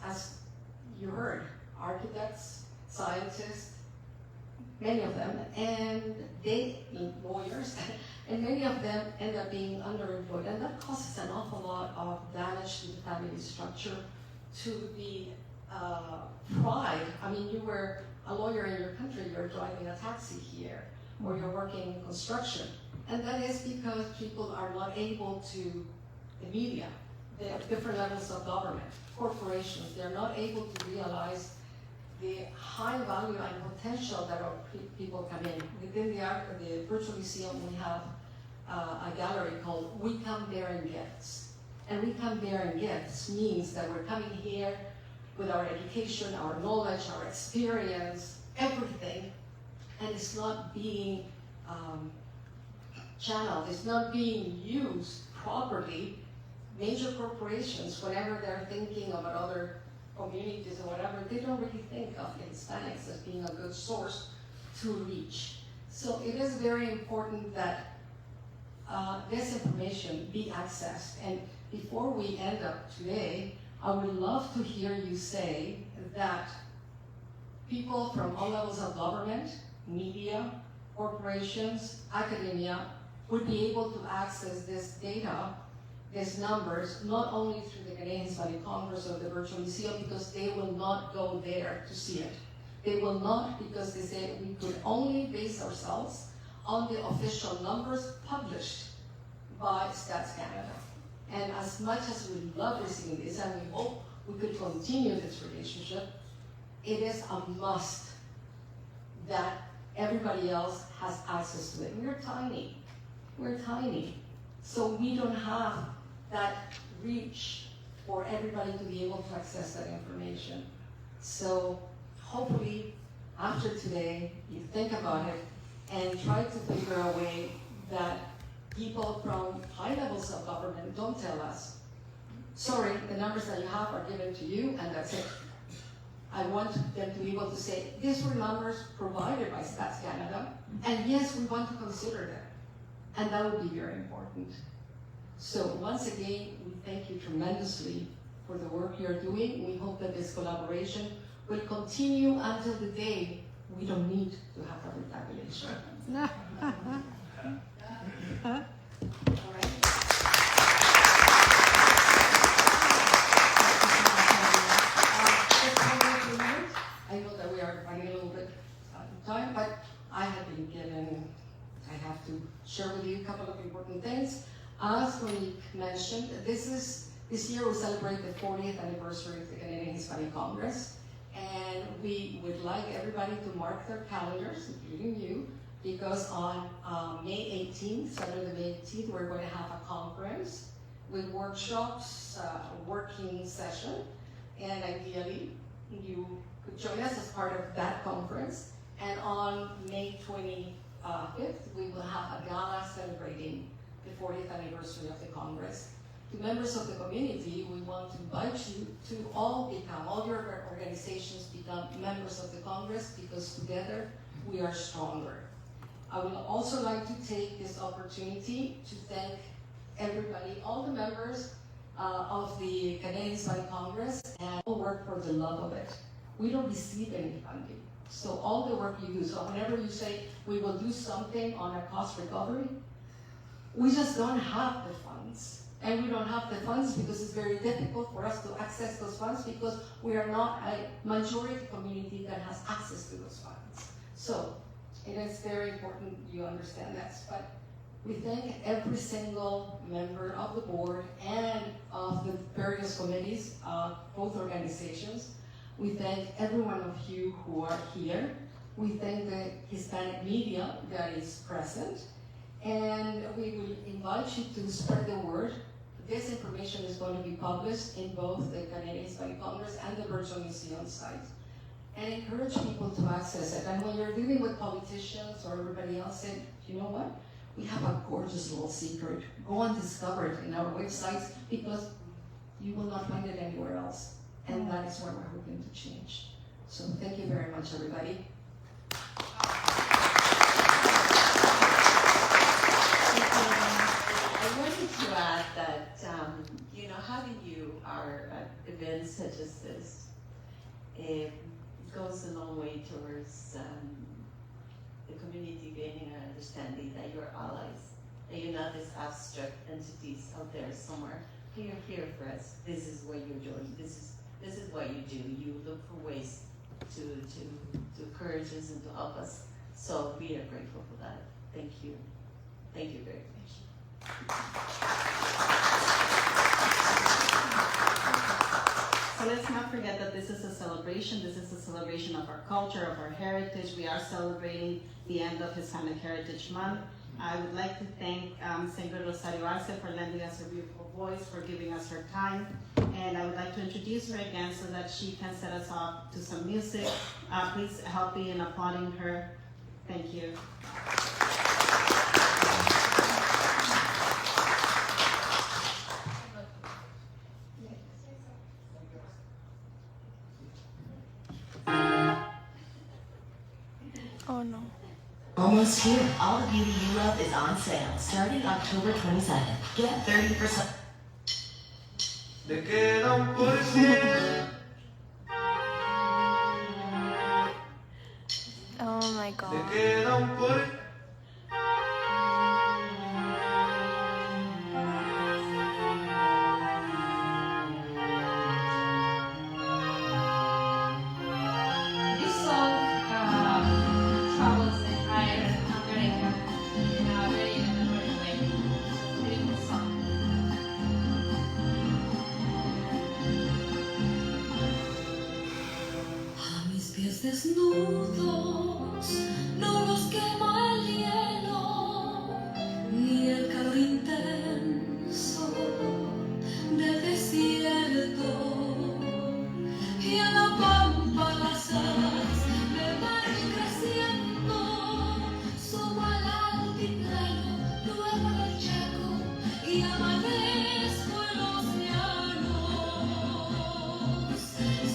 As you heard, architects, scientists, many of them, and lawyers, and many of them end up being underemployed, and that causes an awful lot of damage to the family structure, to the pride. I mean, you were a lawyer in your country, you're driving a taxi here, or you're working in construction, And that is because people are not able to, the media, the different levels of government, corporations, they're not able to realize the high value and potential that our people come in. Within the virtual museum, we have a gallery called We Come Bearing Gifts. And We Come Bearing Gifts means that we're coming here with our education, our knowledge, our experience, everything, and it's not being channeled, it's not being used properly. Major corporations, whenever they're thinking about other communities or whatever, they don't really think of the Hispanics as being a good source to reach. So it is very important that this information be accessed. And before we end up today, I would love to hear you say that people from all levels of government, media, corporations, academia, would be able to access this data, these numbers, not only through the Canadian Hispanic Congress or the Virtual Museum, because they will not go there to see it. They will not, because they say we could only base ourselves on the official numbers published by Stats Canada. And as much as we love receiving this, and we hope we could continue this relationship, it is a must that everybody else has access to it. We're tiny. We're tiny. So we don't have that reach for everybody to be able to access that information. So hopefully, after today, you think about it and try to figure a way that people from high levels of government don't tell us, sorry, the numbers that you have are given to you and that's it. I want them to be able to say, these were numbers provided by Stats Canada, and yes, we want to consider them. And that would be very important. So once again, we thank you tremendously for the work you're doing. We hope that this collaboration will continue until the day we don't need to have a retaliation. All right. I know that we are running a little bit out of time, but I have to share with you a couple of important things. As Monique mentioned, this year we celebrate the 40th anniversary of the Canadian Hispanic Congress, and we would like everybody to mark their calendars, including you, because on May 18th, Saturday, May 18th, we're going to have a conference with workshops, a working session, and ideally you could join us as part of that conference. And on May 25th, we will have a gala celebrating the 40th anniversary of the Congress. To members of the community, we want to invite you to all your organizations become members of the Congress, because together we are stronger. I would also like to take this opportunity to thank everybody, all the members of the Canadian Hispanic Congress, and all work for the love of it. We don't receive any funding. So all the work you do, so whenever you say we will do something on a cost recovery, we just don't have the funds. And we don't have the funds because it's very difficult for us to access those funds, because we are not a majority community that has access to those funds. So it is very important you understand that. But we thank every single member of the board and of the various committees of both organizations. We thank every one of you who are here. We thank the Hispanic media that is present. And we will invite you to spread the word. This information is going to be published in both the Canadian Hispanic Congress and the Virtual Museum site. And encourage people to access it. And when you're dealing with politicians or everybody else, say, you know what? We have a gorgeous little secret. Go and discover it in our websites, because you will not find it anywhere else. And that is what we're hoping to change. So thank you very much, everybody. I wanted to add that, having you at events such as this, it goes a long way towards the community gaining an understanding that you're allies, that you're not these abstract entities out there somewhere. You're here for us. This is what you're doing. This is what you do. You look for ways to encourage us and to help us. So we are grateful for that. Thank you. Thank you very much. So let's not forget that this is a celebration. This is a celebration of our culture, of our heritage. We are celebrating the end of Hispanic Heritage Month. I would like to thank Singer Rosario Arce for lending us her beautiful voice, for giving us her time. And I would like to introduce her again so that she can set us off to some music. Please help me in applauding her. Thank you. Oh no. Almost here. All the beauty you love is on sale starting October 22nd. Get 30%. Te queda un por ciento. Oh my god. Te queda un por ciento. This song travels the entire America in a very elaborate way. It's a beautiful song. A mis pies desnudos no los quema el hielo ni el calor intenso del desierto y a la pampa las alas me van creciendo subo al altiplano luego al Chaco y amanezco en los llanos.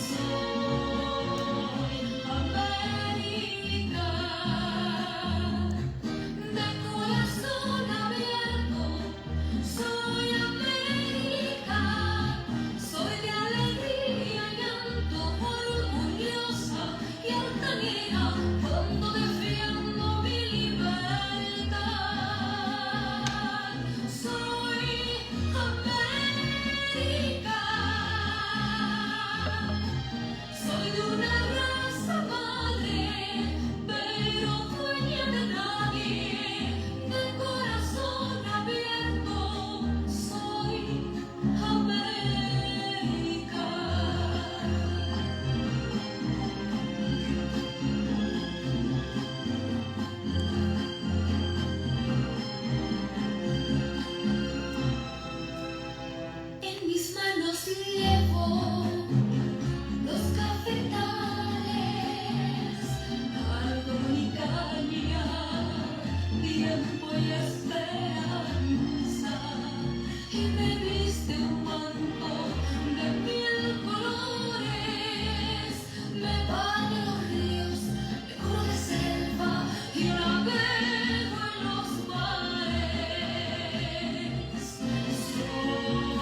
Soy América, de corazón abierto. Soy América, soy de alegría y llanto, orgullosa y altanera cuando defiendo mi libertad. Soy América. Soy de una raza madre, pero dueña de nadie, de corazón abierto. Soy América. En mis manos llevo los cafetales, algodón y caña, tiempo y esperanza, y me viste un manto de mil colores, me baño en los ríos, me curo de selva y navego en los mares. Soy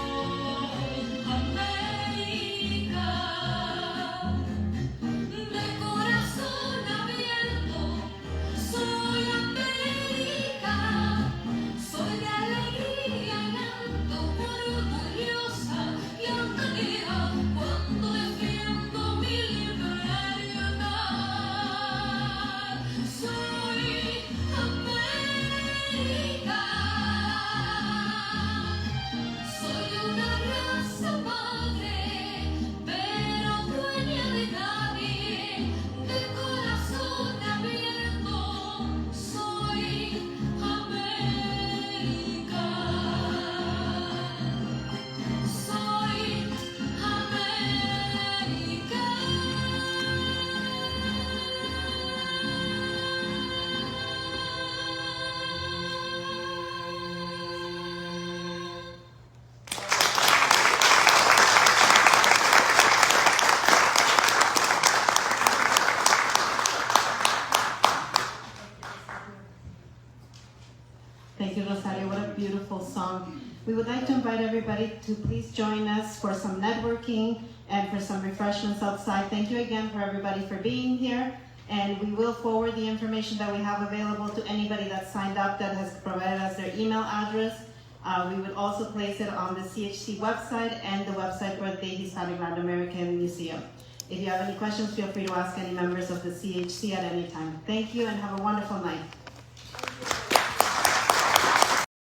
América, de corazón abierto. Soy América, soy de alegría y llanto, orgullosa y altanera cuando defiendo mi libertad. Soy América. Soy de una raza madre, pero dueña de nadie, de corazón abierto. Soy América. Soy América. Thank you, Rosario. What a beautiful song. We would like to invite everybody to please join us for some networking and for some refreshments outside. Thank you again for everybody for being here. And we will forward the information that we have available to anybody that signed up that has provided us their email address. We would also place it on the CHC website and the website for the Hispanic Latin American Museum. If you have any questions, feel free to ask any members of the CHC at any time. Thank you and have a wonderful night.